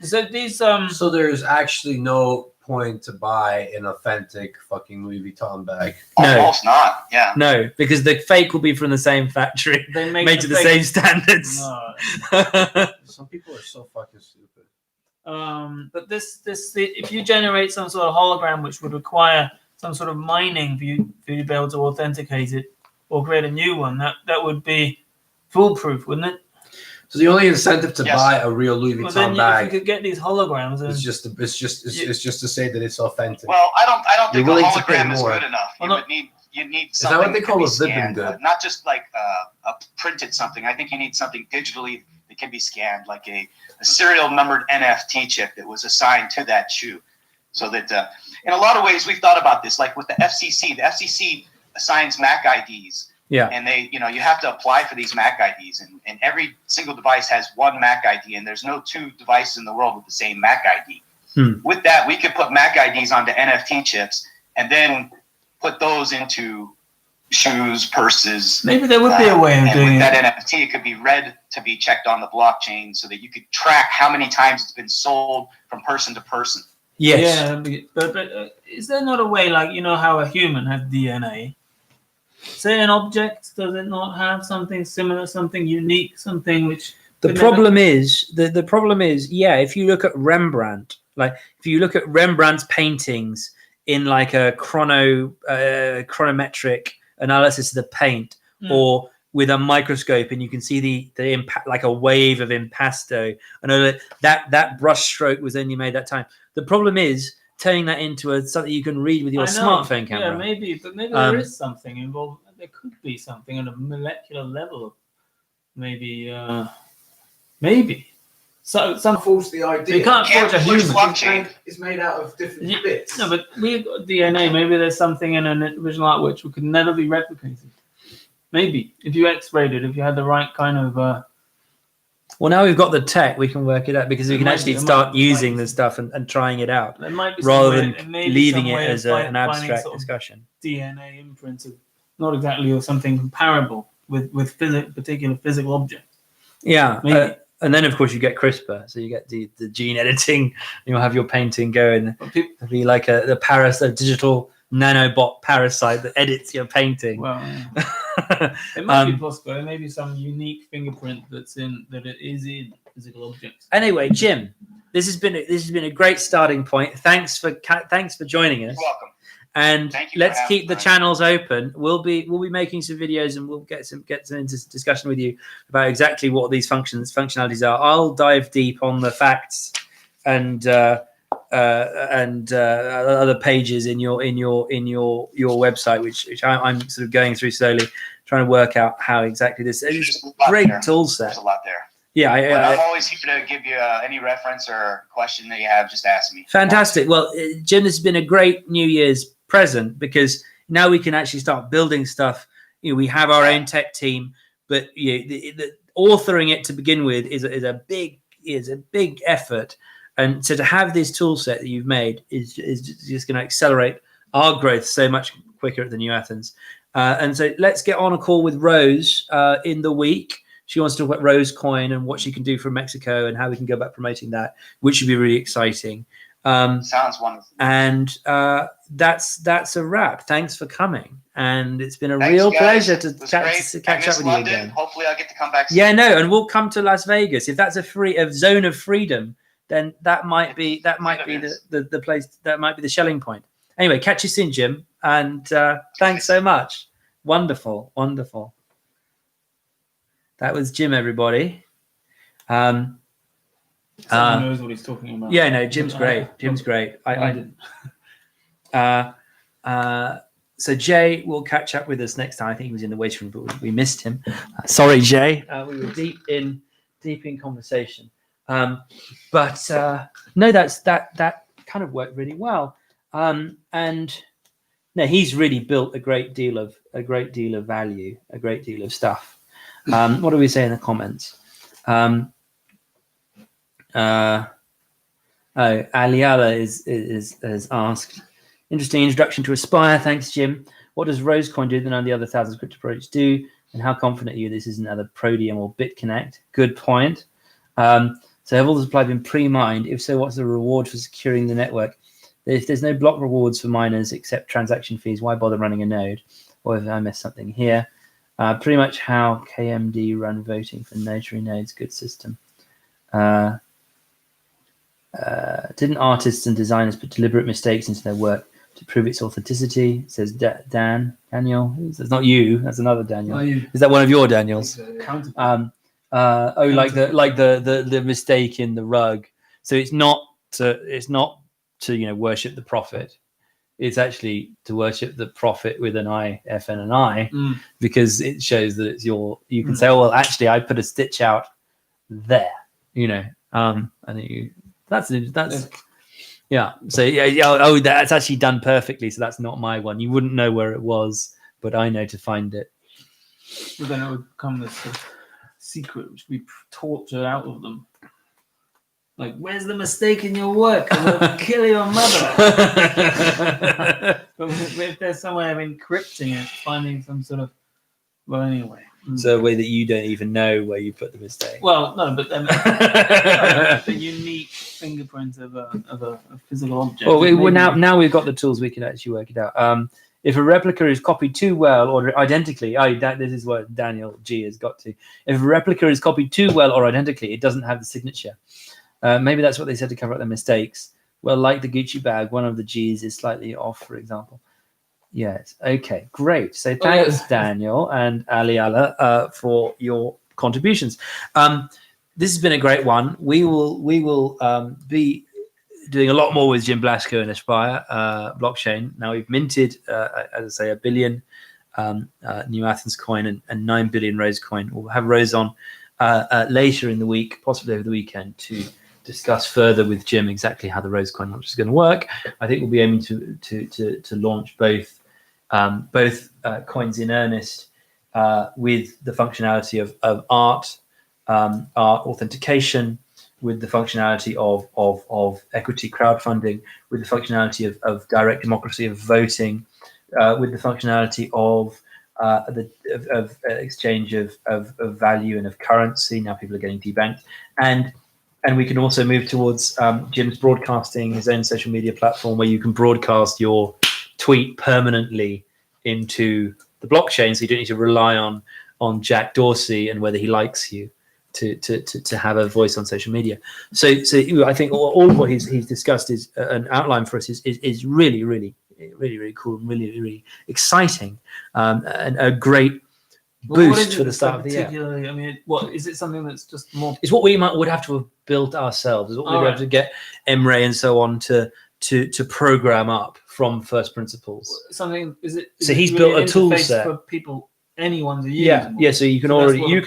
So these so there's actually no point to buy an authentic fucking Louis Vuitton bag. No. Almost not. Yeah. No, because the fake will be from the same factory, They make made to the same standards. No. Some people are so fucking stupid. But if you generate some sort of hologram, which would require some sort of mining for you to be able to authenticate it or create a new one, that would be foolproof, wouldn't it? So the only incentive to Yes. buy a real Louis Well, Vuitton then if you bag could get these holograms, and is just to say that it's authentic. Well, I don't think You're a willing to pay hologram is more. good enough. Well, You need that something what they that call can be a Libben scanned, good? not just like a printed something. I think you need something digitally that can be scanned, like a serial numbered NFT chip that was assigned to that shoe. So that in a lot of ways we've thought about this, like with the FCC assigns MAC IDs. Yeah. And you have to apply for these MAC IDs, and every single device has one MAC ID, and there's no two devices in the world with the same MAC ID. With that, we could put MAC IDs onto NFT chips and then put those into shoes, purses. maybe there would be a way of and doing with it. that NFT, it could be read to be checked on the blockchain so that you could track how many times it's been sold from person to person. Yes. Yeah, but is there not a way, like, you know how a human has DNA? Say an object, does it not have something similar, something unique, something which... The problem is, yeah, if you look at Rembrandt, like if you look at Rembrandt's paintings in like a chronometric analysis of the paint, or with a microscope, and you can see the impact, like a wave of impasto. I know that brush stroke was only made that time. The problem is turning that into something you can read with your smartphone camera. Yeah, maybe there is something involved. There could be something on a molecular level. Maybe. So some False the idea. you can't forge a Which human. blockchain? It's made out of different Yeah, bits. No, but we've got DNA. Maybe there's something in an original art which could never be replicated. Maybe if you X-rayed it, if you had the right kind of. Well, now we've got the tech, we can work it out, because we There can might actually be- start there might using be the stuff and trying it out, There might be some rather way- than there may be leaving some it way of as an finding abstract sort of discussion. DNA imprint of not exactly or something comparable with particular physical object. Yeah. Maybe. And then, of course, you get CRISPR, so you get the gene editing. And you'll have your painting going. But people, It'll be like a digital nanobot parasite that edits your painting. well, yeah. It might be possible. There may be some unique fingerprint that it is in physical objects. Anyway, Jim, this has been a great starting point. Thanks for joining us. You're welcome. And Thank you for let's having keep the me. channels open. We'll be making some videos, and we'll get into discussion with you about exactly what these functionalities are. I'll dive deep on the facts and other pages in your website, which I'm sort of going through slowly, trying to work out how exactly this. It's a great tool set. There's a lot there. Yeah, But I'm always here to give you any reference or question that you have. Just ask me. fantastic. Well, Jim, this has been a great New Year's present, because now we can actually start building stuff. We have our own tech team, but the authoring it to begin with is a big effort. And so to have this tool set that you've made is just going to accelerate our growth so much quicker at the New Athens. And so let's get on a call with Rose in the week. She wants to talk about Rosecoin and what she can do from Mexico and how we can go about promoting that, which would be really exciting. Sounds wonderful. And that's a wrap. Thanks for coming. And it's been a Thanks, real guys. pleasure to It was catch great. up with you London. again. Hopefully, I'll get to come back soon. Yeah, no, and we'll come to Las Vegas. If that's a zone of freedom, then that might be the place, that might be the Schelling point. Anyway, catch you soon, Jim. And thanks so much. Wonderful. That was Jim, everybody. Someone knows what he's talking about. Yeah, no, Jim's great. Jim's great. I didn't. So Jay will catch up with us next time. I think he was in the waiting room, but we missed him. Sorry, Jay. We were deep in conversation. No, that kind of worked really well. And no, he's really built a great deal of value, a great deal of stuff. What do we say in the comments? Aliala has asked, interesting introduction to Aspire. Thanks, Jim. What does Rosecoin do that none of the other thousands of crypto projects do? And how confident are you this isn't another Prodium or BitConnect? Good point. So have all the supply been pre-mined? If so, what's the reward for securing the network? If there's no block rewards for miners except transaction fees, why bother running a node? Or if I missed something here, pretty much how KMD run voting for notary nodes. Good system. Didn't artists and designers put deliberate mistakes into their work to prove its authenticity? Says Daniel. That's not you. That's another Daniel. Is that one of your Daniels? Like the mistake in the rug. So it's not to worship the prophet. It's actually to worship the prophet with an I, F, and an I, because it shows that it's your. You can say, oh well, actually, I put a stitch out there. I think that's yeah. So oh, that's actually done perfectly. So that's not my one. You wouldn't know where it was, but I know to find it. But then it would come this secret, which we tortured out of them. Like, where's the mistake in your work? I'm going to kill your mother. But if there's some way of encrypting it, finding some sort of... Well, anyway. So a way that you don't even know where you put the mistake. Well, no, but then the unique fingerprint of a physical object. Well, now we've got the tools, we can actually work it out. If a replica is copied too well or identically, this is what Daniel G has got to. If a replica is copied too well or identically, it doesn't have the signature. Maybe that's what they said to cover up their mistakes. Well, like the Gucci bag, one of the G's is slightly off, for example. Yes. Okay. Great. So thanks, Daniel and Aliala, for your contributions. This has been a great one. We will be doing a lot more with Jim Blasko and Aspire blockchain. Now we've minted, as I say, 1 billion New Athens coin and 9 billion Rosecoin. We'll have Rose on later in the week, possibly over the weekend, to discuss further with Jim exactly how the Rosecoin launch is going to work. I think we'll be aiming to launch both coins in earnest with the functionality of art authentication, with the functionality of equity crowdfunding, with the functionality of direct democracy of voting, with the functionality of exchange of value and of currency. Now people are getting debanked, and we can also move towards Jim's broadcasting his own social media platform, where you can broadcast your tweet permanently into the blockchain, so you don't need to rely on Jack Dorsey and whether he likes you to have a voice on social media. So I think all of what he's discussed is an outline for us is really cool and really exciting, and a great boost for the start of the year. I mean, what is it? Something that's just more? It's what we would have to have built ourselves. It's what we'd have to get Emre and so on to program up from first principles. Something is it? So he's built a tool set for people, anyone to use. Yeah. So you can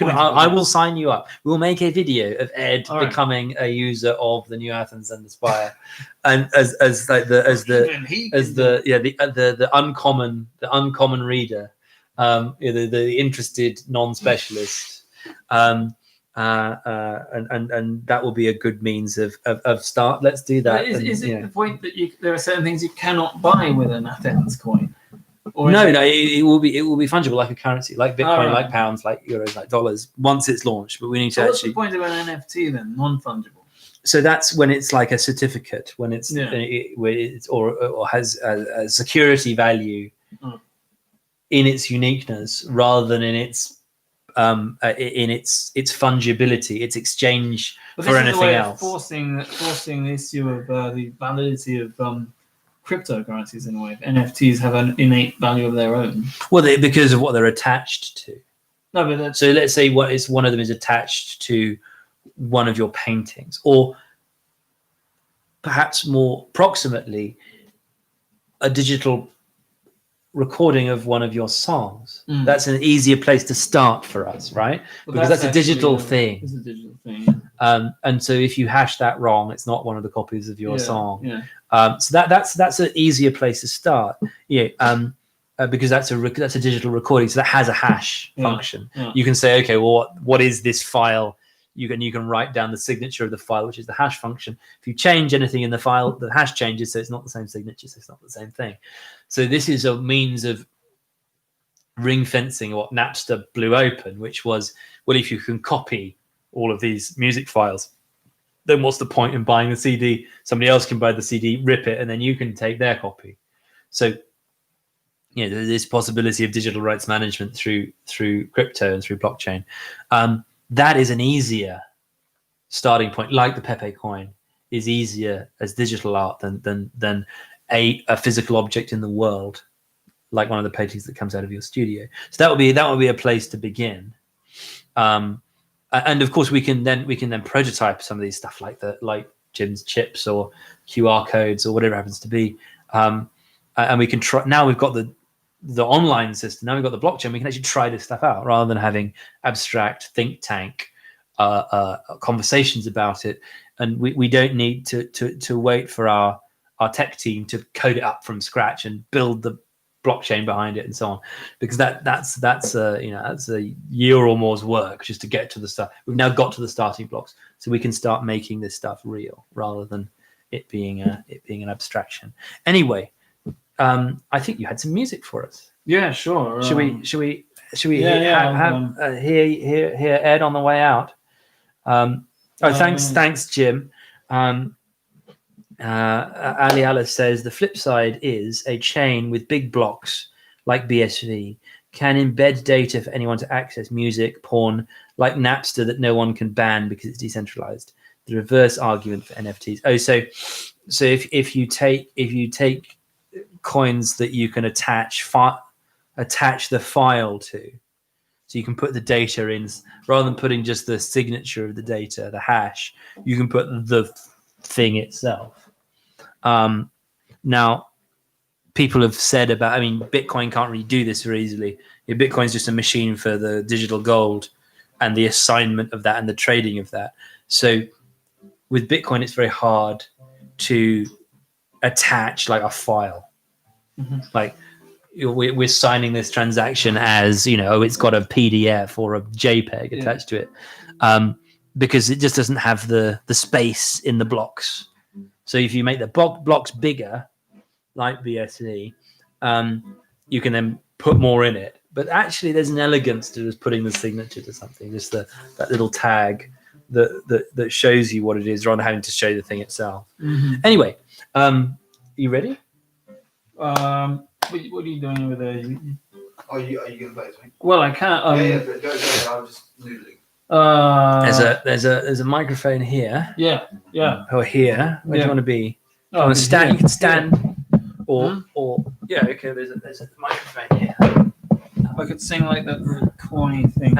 I will sign you up. We'll make a video of Ed becoming a user of the New Athens and Aspire, and as the uncommon reader, the interested non-specialist, and that will be a good means of start. Let's do that. Is it the point that there are certain things you cannot buy with an Athens coin? No, it will be fungible like a currency, like Bitcoin, like pounds, like euros, like dollars. Once it's launched, but we need to what's the point of an NFT then? Non-fungible. So that's when it's like a certificate, when it's or has a security value in its uniqueness, rather than in its fungibility, its exchange for anything else. Forcing the issue of the validity of cryptocurrencies in a way. NFTs have an innate value of their own. Well, because of what they're attached to. No, but so let's say one of them is attached to one of your paintings, or perhaps more proximately, a digital recording of one of your songs. That's an easier place to start for us, right? Because that's a digital thing. It's a digital thing. And so if you hash that wrong, it's not one of the copies of your song. Yeah. So that's an easier place to start. Yeah. Because that's a digital recording, so that has a hash function. Yeah. You can say, okay, well, what is this file? You can write down the signature of the file, which is the hash function. If you change anything in the file, the hash changes, so it's not the same signature, so it's not the same thing. So this is a means of ring fencing what Napster blew open, which was, well, if you can copy all of these music files then what's the point in buying the CD? Somebody else can buy the CD, rip it, and then you can take their copy. So, there's this possibility of digital rights management through crypto and through blockchain. That is an easier starting point, like the Pepe coin is easier as digital art than a physical object in the world, like one of the paintings that comes out of your studio. So that would be a place to begin. And of course we can then prototype some of these stuff like Jim's chips or QR codes or whatever it happens to be. And we can try. Now we've got the online system. Now we've got the blockchain. We can actually try this stuff out rather than having abstract think tank conversations about it. And we don't need to wait for our tech team to code it up from scratch and build the blockchain behind it and so on, because that's a year or more's work just to get to the stuff. We've now got to the starting blocks, so we can start making this stuff real rather than it being an abstraction. Anyway, I think you had some music for us. Yeah, sure. Should we hear Ed on the way out? Thanks, Jim. Ali Alice says the flip side is a chain with big blocks like BSV can embed data for anyone to access music, porn, like Napster that no one can ban because it's decentralized. The reverse argument for NFTs. Oh, so if you take coins that you can attach the file to, so you can put the data in rather than putting just the signature of the data, the hash, you can put the thing itself. Now, people have said Bitcoin can't really do this very easily. Bitcoin's just a machine for the digital gold and the assignment of that and the trading of that. So with Bitcoin, it's very hard to attach like a file. Mm-hmm. Like we're signing this transaction as, it's got a PDF or a JPEG attached to it, because it just doesn't have the space in the blocks. So if you make the blocks bigger, like BSV, you can then put more in it. But actually, there's an elegance to just putting the signature to something, just that little tag that shows you what it is, rather than having to show the thing itself. Mm-hmm. Anyway, you ready? What are you doing over there? Are you going to play something? Well, I can't. But go. I'm just noodling. There's a microphone here. Yeah. Or here. Where do you want to be? You want to stand? You can stand. Or okay. There's a microphone here. I could sing like that coin thing.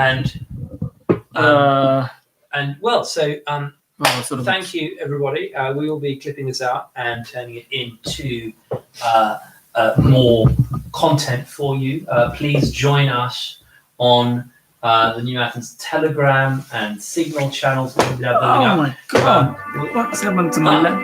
Thank you, everybody. We will be clipping this out and turning it into more content for you. Please join us on the New Athens Telegram and Signal channels. Oh my God! What's happened to my left?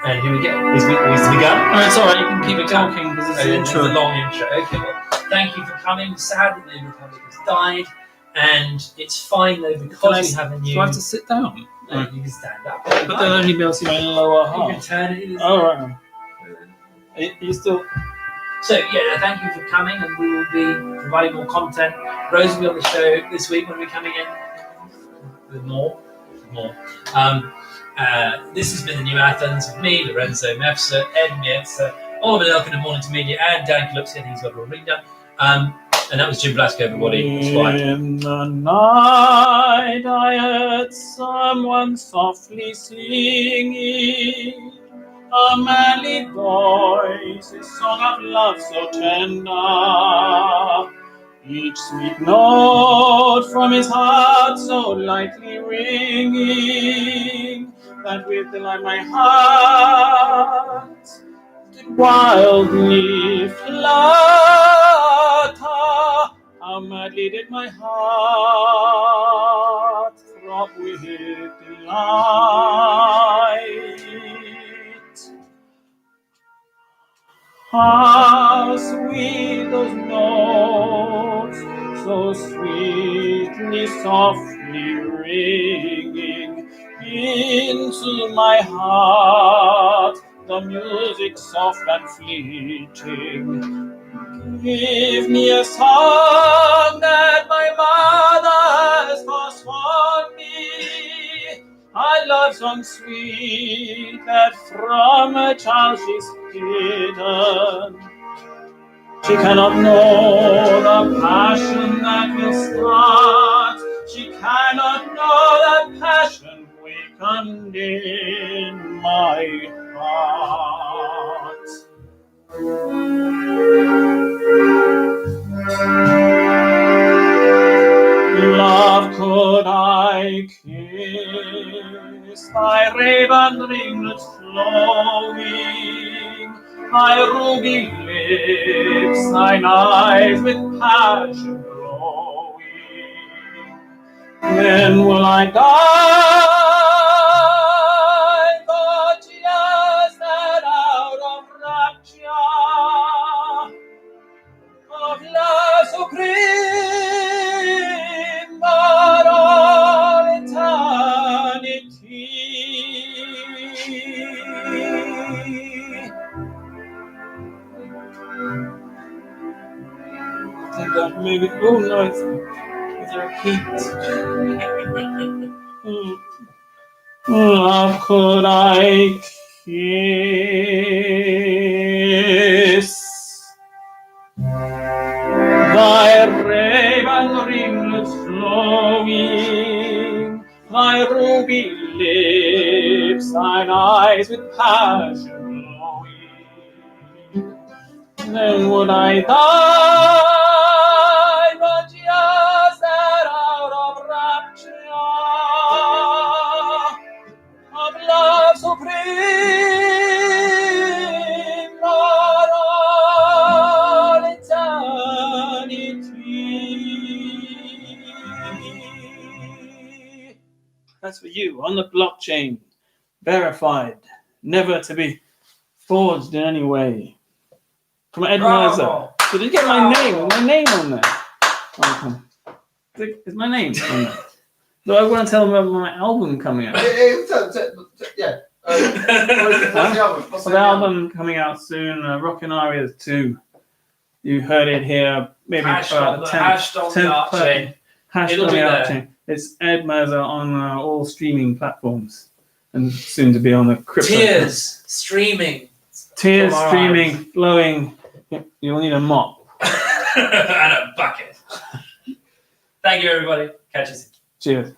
And here we go. Is the begun? Oh, it's all right. You can keep it talking because it's the intro. It's a long intro. Okay. Well, thank you for coming. Sad that the Republic has died, and it's fine though because we have a new. Do I have to sit down? No, you can stand up. But they'll only be able to see my lower half. You can turn it. All right. Are you still? So thank you for coming, and we will be providing more content. Rose will be on the show this week when we're coming in with more. This has been the New Athens with me, Lorenzo Mefsa, Ed Mietza, Oliver Elkin of Morning to Media, and Dan Kaluxi. I think he's got a little ring done. And that was Jim Blasko, everybody. In the night I heard someone softly singing, a manly voice, a song of love so tender. Each sweet note from his heart so lightly ringing, that with delight my heart did wildly flutter. How madly did my heart throb with delight. How sweet those notes, so sweetly, softly ringing into my heart, the music soft and fleeting. Give me a song that my mother has forsworn me, I love song sweet that from a child she's hidden. She cannot know the passion that will start. She cannot know the passion wakened in my heart. Love, could I kiss thy raven ringlets flowing, thy ruby lips, thine eyes with passion glowing, then will I die, but just that out of rapture of love supreme, but all eternity. I think that maybe, oh no, is there a heat? Love, could I kiss thy raven ringlets flowing, thy ruby lips, thine eyes with passion glowing, then would I die, but just that out of rapture of love supreme, but all eternity. That's for you on the blockchain, verified, never to be forged in any way. From Ed Mercer. So did you get my name? Is my name on there? Okay. Is my name on there? No, I want to tell them about my album coming out. Yeah. What's the album? Coming out soon. Rockin' Arias 2. You heard it here. Maybe Hashed about on the 10th art chain. Hashed It'll on be the art there. chain. It's Ed Mercer on all streaming platforms, and soon to be on the crypto. Tears streaming. Tears from our streaming, flowing. You'll need a mop. and a bucket. Thank you, everybody. Catch you soon. Cheers.